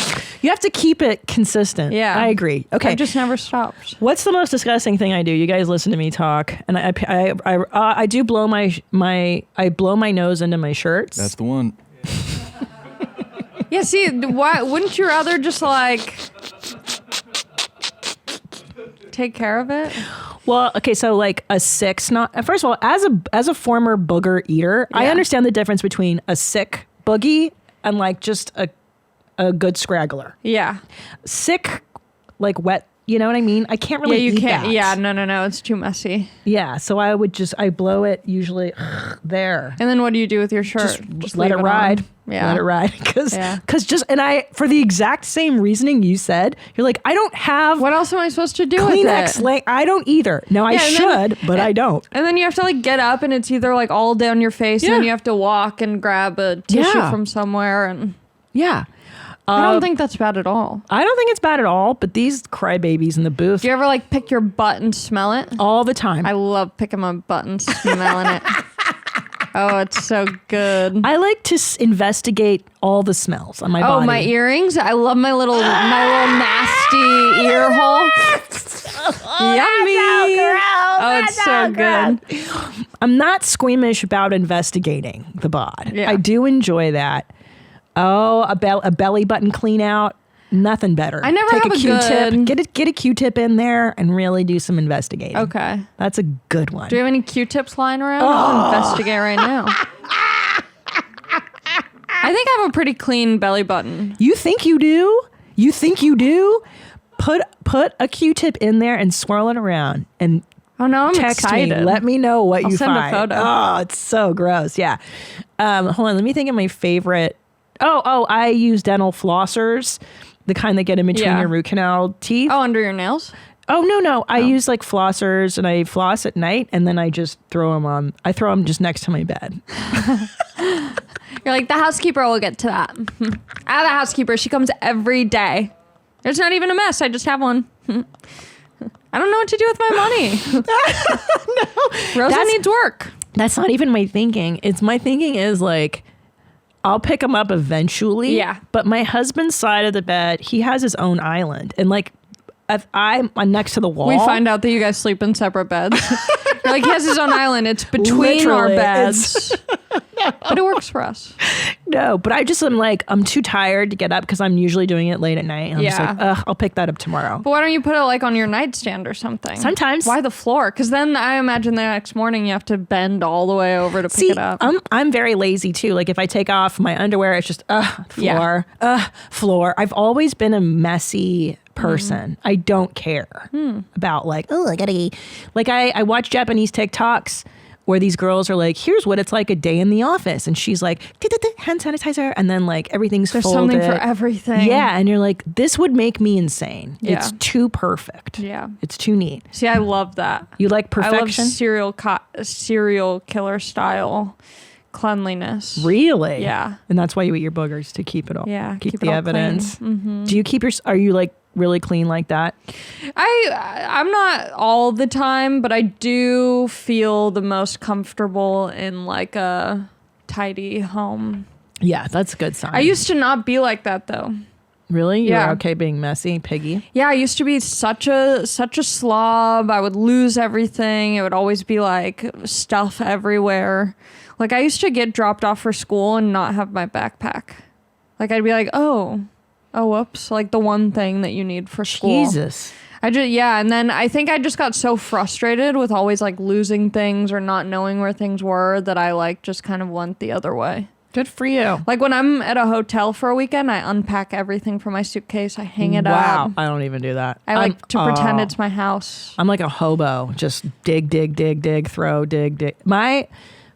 You have to keep it consistent. Yeah. I agree. Okay. I just never stopped. What's the most disgusting thing I do? You guys listen to me talk, and I do blow I blow my nose into my shirts. That's the one. Yeah, see, why wouldn't you rather just take care of it? Well, okay, so a sick snot. First of all, as a former booger eater, I understand the difference between a sick boogie and just a a good scraggler. Yeah. Sick, like wet. You know what I mean? I can't really you eat can't. that. Yeah, no. It's too messy. Yeah, so I blow it usually there. And then what do you do with your shirt? Just let it ride. on. Yeah. Let it ride. For the exact same reasoning you said, you're like, I don't have What else am I supposed to do Kleenex. with it? I don't either. No, I should, but I don't. And then you have to like get up and it's either like all down your face and then you have to walk and grab a tissue from somewhere. And yeah. I don't think that's bad at all. I don't think it's bad at all, but these crybabies in the booth Do you ever like pick your butt and smell it? all the time. I love picking my butt and smelling it. Oh, it's so good. I like to investigate all the smells on my body. Oh, my earrings. I love my little nasty ear hole. Yummy. Oh, it's so good. I'm not squeamish about investigating the bod. Yeah. I do enjoy that. Oh, a belly button clean out. Nothing better. I never Take have a a Q-tip. good- Get a Q-tip in there and really do some investigating. Okay. That's a good one. Do you have any Q-tips lying around? I'll investigate right now. I think I have a pretty clean belly button. You think you do? You think you do? Put a Q-tip in there and swirl it around and Oh no, I'm text excited. me. Let me know what I'll you send a find. photo. Oh, it's so gross. Yeah. Hold on. Let me think of my favorite. Oh, I use dental flossers, the kind that get in between your root canal teeth. Oh, under your nails? Oh, no. I use like flossers and I floss at night and then I just throw them on. I throw them just next to my bed. You're like, the housekeeper will get to that. I have a housekeeper. She comes every day. There's not even a mess. I just have one. I don't know what to do with my money. Rosa needs work. That's not even my thinking. My thinking is like, I'll pick him up eventually. Yeah. But my husband's side of the bed, he has his own island. And like, if I'm next to the wall. We find out that you guys sleep in separate beds. You're like, he has his own island. It's between our Literally, beds. But it works for us. No, but I'm too tired to get up because I'm usually doing it late at night. And I'm just like, ugh, I'll pick that up tomorrow. But why don't you put it like on your nightstand or something? Sometimes. Why the floor? Because then I imagine the next morning you have to bend all the way over to pick it up. I'm very lazy too. Like if I take off my underwear, it's just floor, floor. I've always been a messy person. I don't care about like, oh, I gotta like I watch Japanese TikToks where these girls are like, here's what it's like a day in the office. And she's like, hand sanitizer. And then like everything's There's folded. something for everything. Yeah. And you're like, this would make me insane. Yeah. It's too perfect. Yeah. It's too neat. See, I love that. You like perfection? I love serial killer style cleanliness. Really? Yeah. And that's why you eat your boogers, to keep it all. Yeah, Keep keep the it all evidence. clean. Do you keep are you like really clean like that? I'm not all the time, but I do feel the most comfortable in like a tidy home. Yeah, that's a good sign. I used to not be like that though. Really? You're Yeah. okay being messy, piggy? Yeah, I used to be such a slob. I would lose everything. It would always be like stuff everywhere. Like I used to get dropped off for school and not have my backpack. Like I'd be like, oh, whoops. Like the one thing that you need for school. Jesus. And then I think I just got so frustrated with always like losing things or not knowing where things were that I like just kind of went the other way. Good for you. Like when I'm at a hotel for a weekend, I unpack everything from my suitcase. I hang it Wow. up. I don't even do that. I like to pretend it's my house. I'm like a hobo. Just dig, throw, dig. My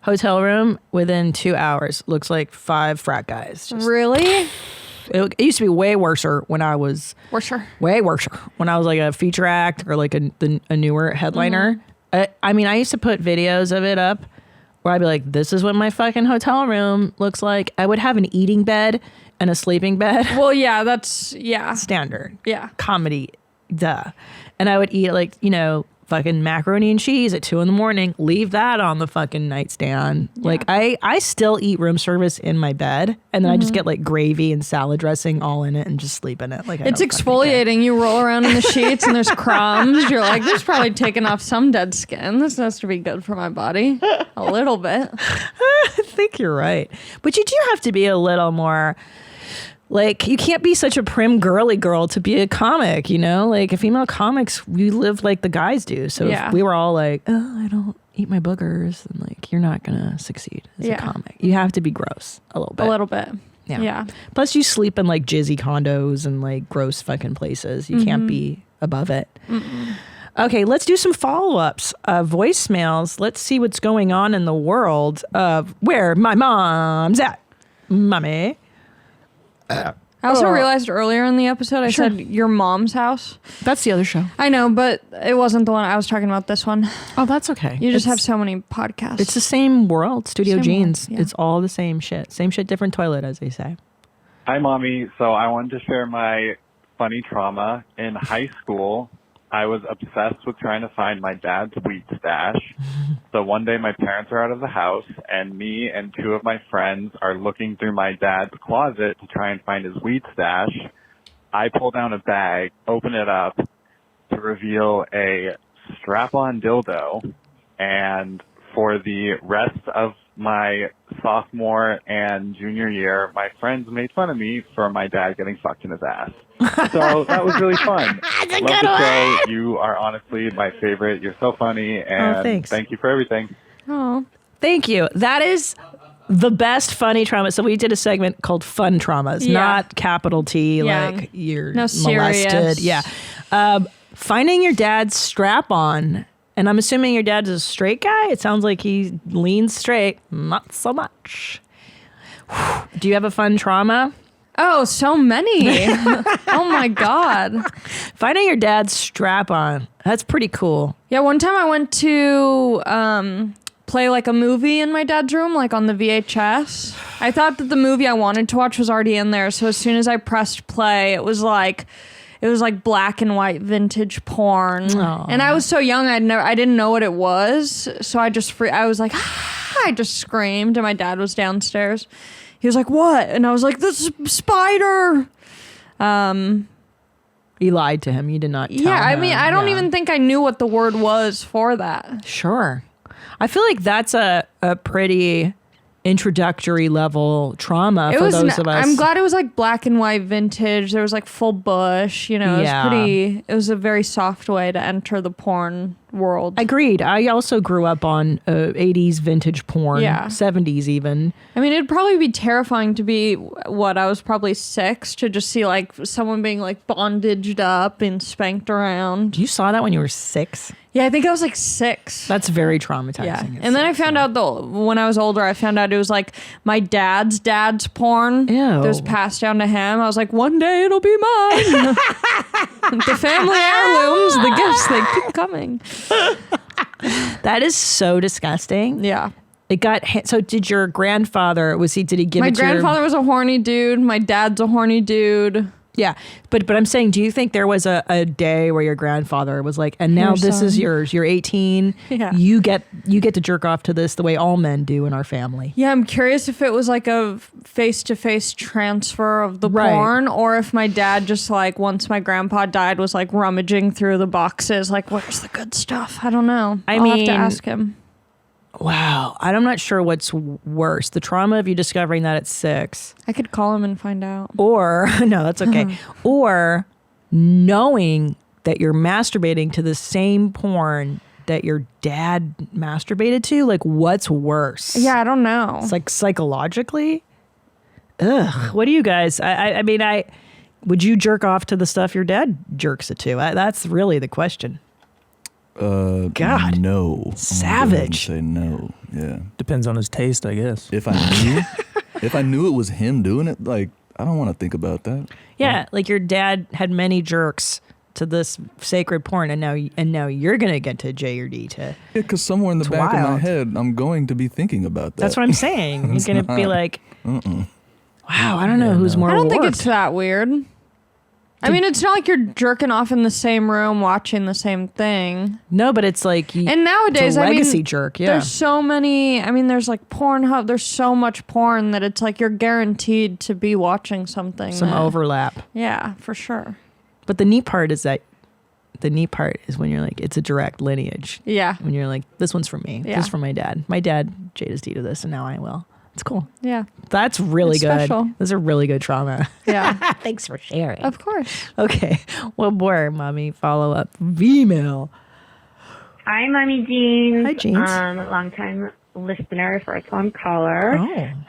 hotel room within 2 hours looks like 5 frat guys. Just, Really? it used to be way worser when I was way worser when I was like a feature act or like a newer headliner. I mean, I used to put videos of it up where I'd be like, this is what my fucking hotel room looks like. I would have an eating bed and a sleeping bed. Well, yeah, that's, yeah. Standard. Yeah. Comedy. Duh. And I would eat like, fucking macaroni and cheese at 2 a.m, leave that on the fucking nightstand. Yeah. Like I still eat room service in my bed and then I just get like gravy and salad dressing all in it and just sleep in it. Like it's exfoliating. You roll around in the sheets and there's crumbs. You're like, this probably taken off some dead skin. This has to be good for my body. A little bit. I think you're right. But you do have to be a little more like, you can't be such a prim girly girl to be a comic, Like, female comics, we live like the guys do. So if we were all like, oh, I don't eat my boogers, then like, you're not going to succeed as a comic. You have to be gross a little bit. A little bit. Yeah. Plus, you sleep in like jizzy condos and like gross fucking places. You can't be above it. Okay, let's do some follow-ups. Voicemails. Let's see what's going on in the world of where my mom's at. Mommy. I also realized earlier in the episode I said your mom's house. That's the other show. I know, but it wasn't the one I was talking about. This one. Oh, that's okay. You just have so many podcasts. It's the same world. Studio Same Jeans. world, yeah. It's all the same shit. Same shit, different toilet, as they say. Hi, Mommy. So I wanted to share my funny trauma. In high school, I was obsessed with trying to find my dad's weed stash. So one day my parents are out of the house, and me and two of my friends are looking through my dad's closet to try and find his weed stash. I pull down a bag, open it up to reveal a strap-on dildo, and for the rest of my sophomore and junior year, my friends made fun of me for my dad getting fucked in his ass. So that was really fun. Love the show. You are honestly my favorite. You're so funny, and thanks. thank you for everything. Oh, Thank you. That is the best funny trauma. So we did a segment called Fun Traumas, not capital T, like you're molested. serious. Yeah. Finding your dad's strap on. And I'm assuming your dad's a straight guy. It sounds like he leans straight. Not so much. Do you have a fun trauma? Oh, so many. Oh my God. Finding your dad's strap on. That's pretty cool. Yeah, one time I went to play like a movie in my dad's room, like on the VHS. I thought that the movie I wanted to watch was already in there. So as soon as I pressed play, it was like black and white vintage porn. Aww. And I was so young, I didn't know what it was. So I was like, I just screamed, and my dad was downstairs. He was like, "What?" And I was like, "This is spider." You lied to him. You did not tell Yeah, I him. mean, I don't even think I knew what the word was for that. Sure. I feel like that's a pretty introductory level trauma for those of us. I'm glad it was like black and white vintage. There was like full bush, you know, it was a very soft way to enter the porn world. Agreed. I also grew up on 80s vintage porn, 70s even. I mean, it'd probably be terrifying to be I was probably 6 to just see like someone being like bondaged up and spanked around. You saw that when you were 6? Yeah, I think I was like 6. That's very traumatizing. Yeah. And then I found out when I was older, I found out it was like my dad's porn. Ew. That was passed down to him. I was like, one day it'll be mine. The family heirlooms, the gifts, they keep coming. That is so disgusting. Yeah. So did your grandfather, did he give My it to grandfather was a horny dude. My dad's a horny dude. Yeah, but I'm saying, do you think there was a day where your grandfather was like, and now this is yours. You're 18. Yeah. You get to jerk off to this the way all men do in our family. Yeah, I'm curious if it was like a face-to-face transfer of the porn, or if my dad just like, once my grandpa died, was like rummaging through the boxes, like, where's the good stuff? I don't know. I'll have to ask him. Wow. I'm not sure what's worse, the trauma of you discovering that at 6. I could call him and find out. Or, no, that's okay. Or knowing that you're masturbating to the same porn that your dad masturbated to. Like, what's worse? Yeah, I don't know. It's like psychologically. Ugh. What do you guys? I mean, would you jerk off to the stuff your dad jerks it to? That's really the question. God, no. Savage. Say no. Yeah. Depends on his taste, I guess. If I knew it was him doing it, like, I don't want to think about that. Yeah, like your dad had many jerks to this sacred porn, and now you're gonna get to J or D to. Yeah, because somewhere in the back of my head, I'm going to be thinking about that. That's what I'm saying. You're gonna be like, wow, I don't know who's more. I don't think warped. it's that weird. I mean, it's not like you're jerking off in the same room watching the same thing. No, but it's like, and nowadays, it's a legacy jerk. Yeah, there's so many. I mean, there's like Pornhub. There's so much porn that it's like you're guaranteed to be watching something. Some overlap. Yeah, for sure. But the neat part is when you're like, it's a direct lineage. Yeah. When you're like, this one's from me. Yeah. This is from my dad. My dad Jada's D to this, and now I will. It's cool. Yeah. That's really It's good. special. This is a really good trauma. Yeah. Thanks for sharing. Of course. Okay. One more, mommy. Follow up. Female. Hi, Mommy Jeans. Hi, Jeans. Long time listener, first time caller.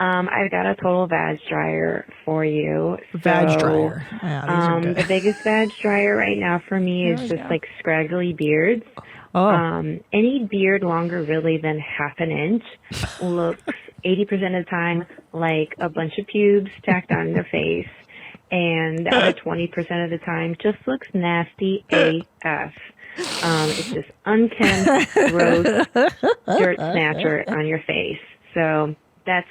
I've got a total vag dryer for you. Vag dryer. Yeah, these are good. The biggest vag dryer right now for me is just like scraggly beards. Any beard longer really than half an inch looks 80% of the time like a bunch of pubes tacked on their face, and the other 20% of the time just looks nasty AF. It's this unkempt, gross dirt snatcher on your face. So that's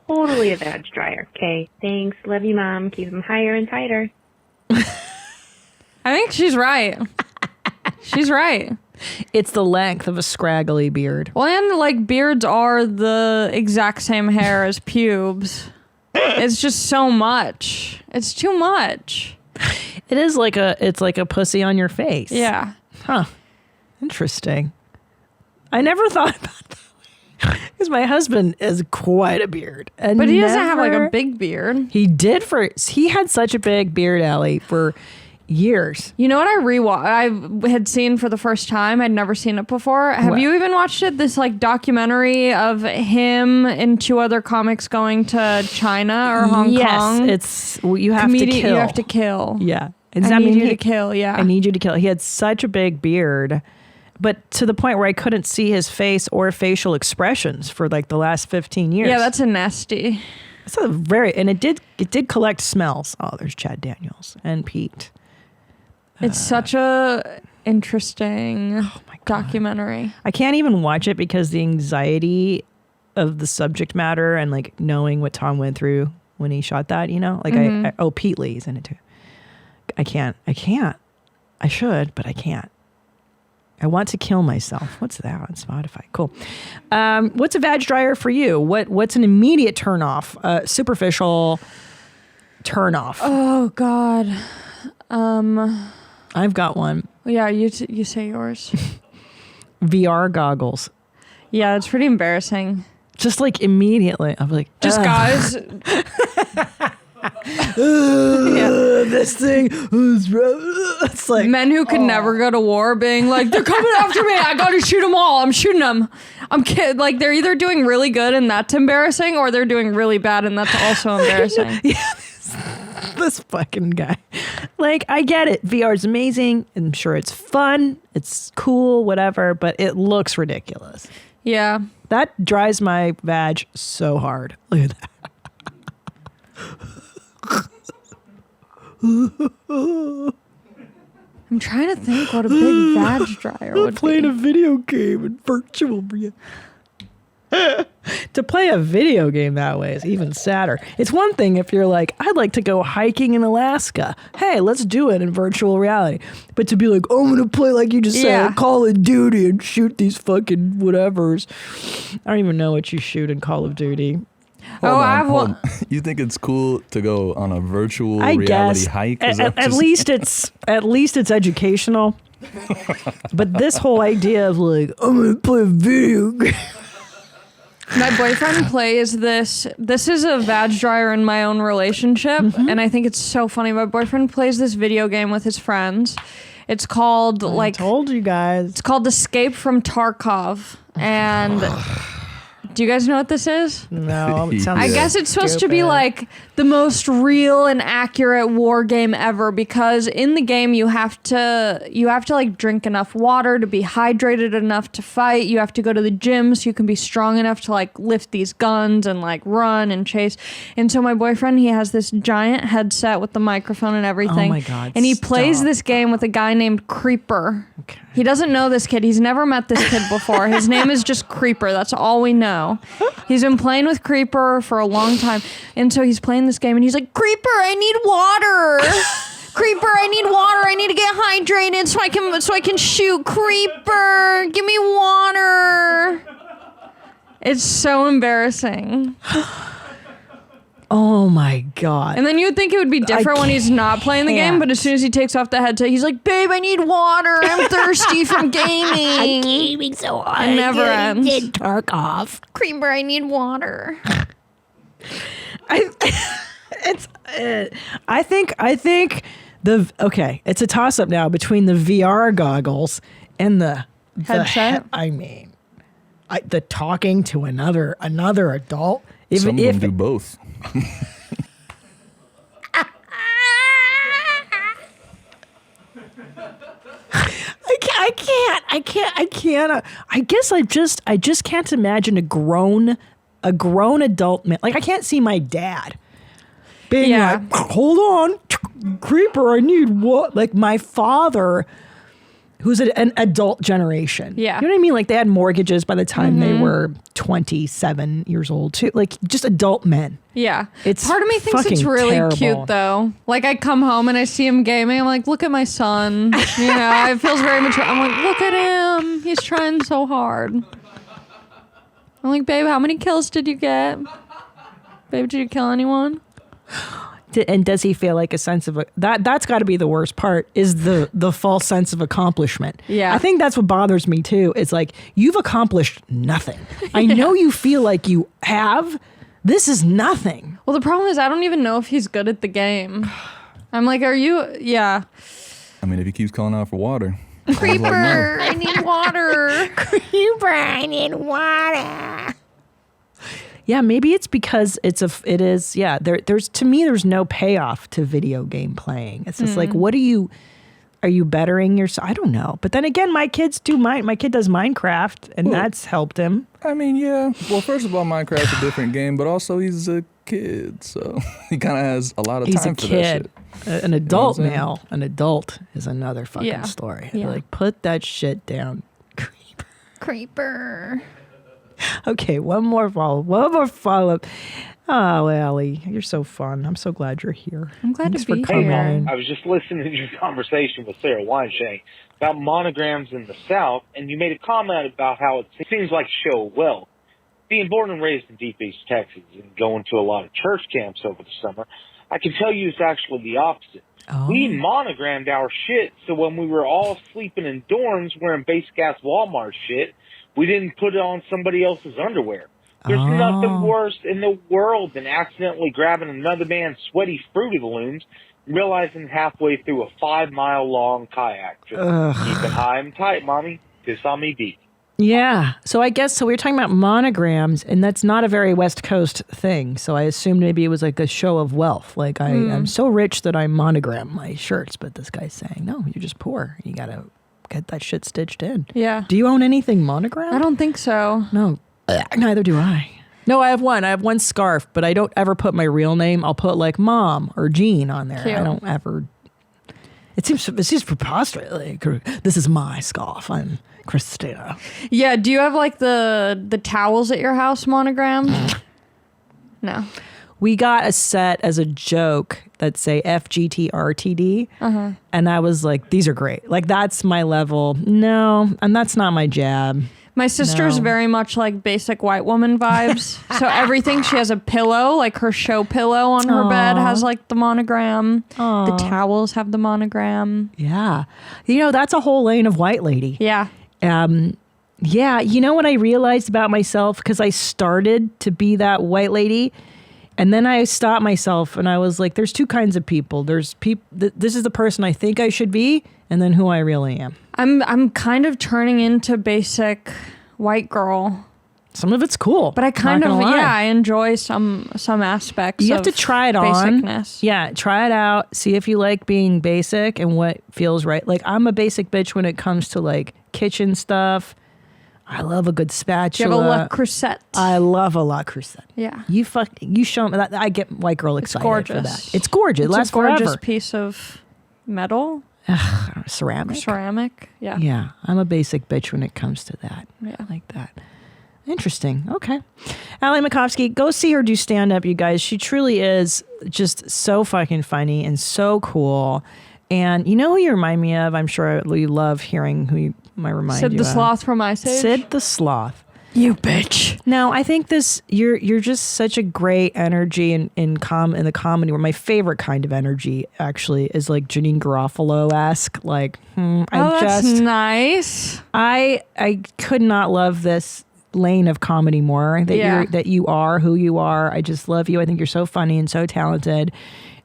totally a vag dryer. Okay, thanks. Love you, Mom. Keep them higher and tighter. I think she's right. She's right. It's the length of a scraggly beard. Well, and like beards are the exact same hair as pubes. It's just so much. It's too much. It's like a pussy on your face. Yeah. Huh. Interesting. I never thought about that. Because my husband has quite a beard. But he doesn't have like a big beard. He had such a big beard, Allie, for years. You know what I had seen for the first time? I'd never seen it before. Have you even watched it? This like documentary of him and 2 other comics going to China or Hong Kong. Yes, you have to kill. You have to kill. Yeah. I need you to kill, yeah. I need you to kill. He had such a big beard, but to the point where I couldn't see his face or facial expressions for like the last 15 years. Yeah, that's a nasty. It's and it did collect smells. Oh, there's Chad Daniels and Pete. It's such a interesting documentary. I can't even watch it because the anxiety of the subject matter and like knowing what Tom went through when he shot that, like Pete Lee's in it too. I can't. I should, but I can't. I want to kill myself. What's that on Spotify? Cool. What's a vag dryer for you? What's an immediate turnoff? Superficial turnoff. Oh God. I've got one. Yeah, you say yours. VR goggles. Yeah, it's pretty embarrassing. Just like immediately, I'm like, just guys. This thing it's like men who could never go to war being like, they're coming after me, I gotta shoot them all, I'm shooting them. I'm kidding. Like they're either doing really good and that's embarrassing, or they're doing really bad and that's also embarrassing. This fucking guy. Like, I get it, VR is amazing, I'm sure it's fun, it's cool, whatever, but it looks ridiculous. Yeah, that dries my vag so hard. Look at that. I'm trying to think what a big vag dryer would be. Playing a video game in virtual reality. To play a video game that way is even sadder. It's one thing if you're like, I'd like to go hiking in Alaska. Hey, let's do it in virtual reality. But to be like, oh, I'm going to play, like you just said, Call of Duty and shoot these fucking whatevers. I don't even know what you shoot in Call of Duty. Hold on. You think it's cool to go on a virtual reality hike? At least it's educational. But this whole idea of like, I'm gonna play a video game. My boyfriend plays this. This is a vag dryer in my own relationship, and I think it's so funny. My boyfriend plays this video game with his friends. It's called I told you guys. It's called Escape from Tarkov, and. Do you guys know what this is? No. It sounds I guess it's supposed to be like the most real and accurate war game ever, because in the game you have to like drink enough water to be hydrated enough to fight. You have to go to the gym so you can be strong enough to like lift these guns and like run and chase. And so my boyfriend, he has this giant headset with the microphone and everything. Oh my God. And he plays this game with a guy named Creeper. Okay. He doesn't know this kid. He's never met this kid before. His name is just Creeper. That's all we know. He's been playing with Creeper for a long time. And so he's playing this game and he's like, Creeper, I need water. Creeper, I need water. I need to get hydrated so I can shoot. Creeper, give me water. It's so embarrassing. Oh my God. And then you'd think it would be different when he's not playing the game, but as soon as he takes off the headset, he's like, babe, I need water. I'm thirsty from gaming. I'm gaming so hard. It never ends. Tarkov. Creeper, I need water. I think it's a toss up now between the VR goggles and the headset. the talking to another adult. Some of them do both. I can't. I guess I just can't imagine a grown adult man. Like I can't see my dad being like, hold on, creeper, I need what? Like my father, who's an adult generation. Yeah. You know what I mean? Like they had mortgages by the time they were 27 years old too. Like just adult men. Yeah. It's part of me thinks it's really terrible. cute though. Like I come home and I see him gaming. I'm like, look at my son. You know, it feels very mature. I'm like, look at him. He's trying so hard. I'm like, babe, how many kills did you get? Babe, did you kill anyone? And does he feel like a sense of that's got to be the worst part is the false sense of accomplishment. Yeah. I think that's what bothers me too. It's like you've accomplished nothing. I know you feel like you have. This is nothing. Well, the problem is I don't even know if he's good at the game. I'm like, are you? Yeah. I mean, if he keeps calling out for water. Creeper, I need water. Creeper, I need water. Yeah, maybe it's because there's to me there's no payoff to video game playing. It's just like are you bettering yourself? I don't know. But then again, my kid does Minecraft and that's helped him. I mean, yeah. Well, first of all, Minecraft's a different game, but also he's a kid, so he kind of has a lot of time for that shit. An adult now. An adult is another fucking story. Yeah. Like put that shit down. Creeper. Okay, one more follow-up. Oh, Allie, you're so fun. I'm so glad you're here. I'm glad Thanks to be for coming here. in. I was just listening to your conversation with Sarah Weinshank about monograms in the South, and you made a comment about how it seems like a show of wealth. Being born and raised in Deep East Texas and going to a lot of church camps over the summer, I can tell you it's actually the opposite. Oh. We monogrammed our shit, so when we were all sleeping in dorms wearing base-gas Walmart shit, we didn't put it on somebody else's underwear. There's nothing worse in the world than accidentally grabbing another man's sweaty Fruity Balloons and realizing halfway through a 5-mile-long kayak. Just keep it high and tight, Mommy. Piss on me deep. Yeah. So we were talking about monograms, and that's not a very West Coast thing. So I assumed maybe it was like a show of wealth. Like I'm so rich that I monogram my shirts, but this guy's saying, no, you're just poor. You got to get that shit stitched in. Yeah. Do you own anything monogrammed? I don't think so. No. Neither do I. No, I have one scarf, but I don't ever put my real name. I'll put like Mom or Jean on there. Cute. I don't ever. It seems preposterous. Like, this is my scarf. I'm Christina. Yeah. Do you have like the towels at your house monogrammed? No. We got a set as a joke that say FGTRTD. And I was like, these are great. Like, that's my level. No, and that's not my jab. My sister's very much like basic white woman vibes. So everything, she has a pillow, like her show pillow on her bed has like the monogram. The towels have the monogram. Yeah. That's a whole lane of white lady. Yeah. Yeah. You know what I realized about myself? Because I started to be that white lady. And then I stopped myself and I was like, there's two kinds of people. There's people, this is the person I think I should be, and then who I really am. I'm kind of turning into basic white girl. Some of it's cool. But I kind of, I enjoy some aspects. You have to try it on. Basicness. Yeah, try it out. See if you like being basic and what feels right. Like, I'm a basic bitch when it comes to like kitchen stuff. I love a good spatula. Do you have a La Crusette? I love a La Crusette. Yeah. You show me that. I get white girl excited for that. It's gorgeous. It lasts a gorgeous forever. Piece of metal. Ceramic. Yeah. Yeah. I'm a basic bitch when it comes to that. Yeah. I like that. Interesting. Okay. Allie Macofsky, go see her do stand-up, you guys. She truly is just so fucking funny and so cool. And you know who you remind me of? I'm sure you love hearing who you might remind you of. Sid the Sloth from Ice Age? Sid the Sloth. You bitch. No, I think you're just such a great energy in the comedy, where my favorite kind of energy actually is like Janine Garofalo-esque. Like, that's nice. I could not love this lane of comedy more. That you are who you are. I just love you. I think you're so funny and so talented.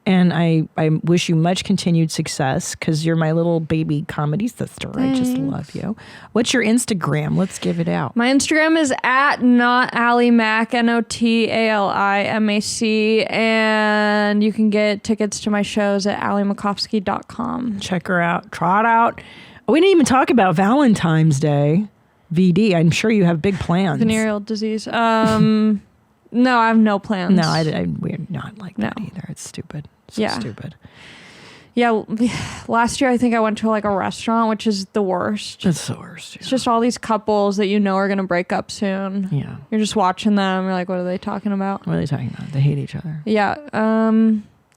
And I wish you much continued success because you're my little baby comedy sister. Thanks. I just love you. What's your Instagram? Let's give it out. My Instagram is at NotAliMac, NOTALIMAC, and you can get tickets to my shows at AllieMacofsky.com. Check her out. Trot out. We didn't even talk about Valentine's Day. VD, I'm sure you have big plans. Venereal disease. No, I have no plans. No, we're not like that either. It's stupid. So stupid. Yeah, last year I think I went to like a restaurant, which is the worst. It's the worst. Yeah. It's just all these couples that you know are going to break up soon. Yeah. You're just watching them. You're like, what are they talking about? What are they talking about? They hate each other. Yeah.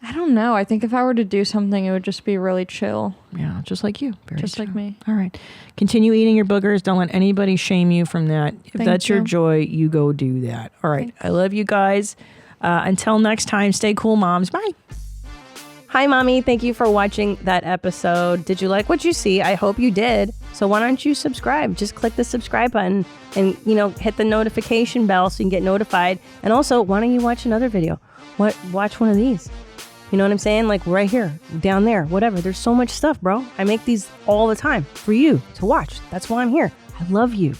I don't know. I think if I were to do something, it would just be really chill. Yeah, just like you. Just like me. All right. Continue eating your boogers. Don't let anybody shame you from that. If that's your joy, you go do that. All right. Thanks. I love you guys. Until next time, stay cool, moms. Bye. Hi, Mommy. Thank you for watching that episode. Did you like what you see? I hope you did. So why don't you subscribe? Just click the subscribe button and, hit the notification bell so you can get notified. And also, why don't you watch another video? Watch one of these. You know what I'm saying? Like right here, down there, whatever. There's so much stuff, bro. I make these all the time for you to watch. That's why I'm here. I love you.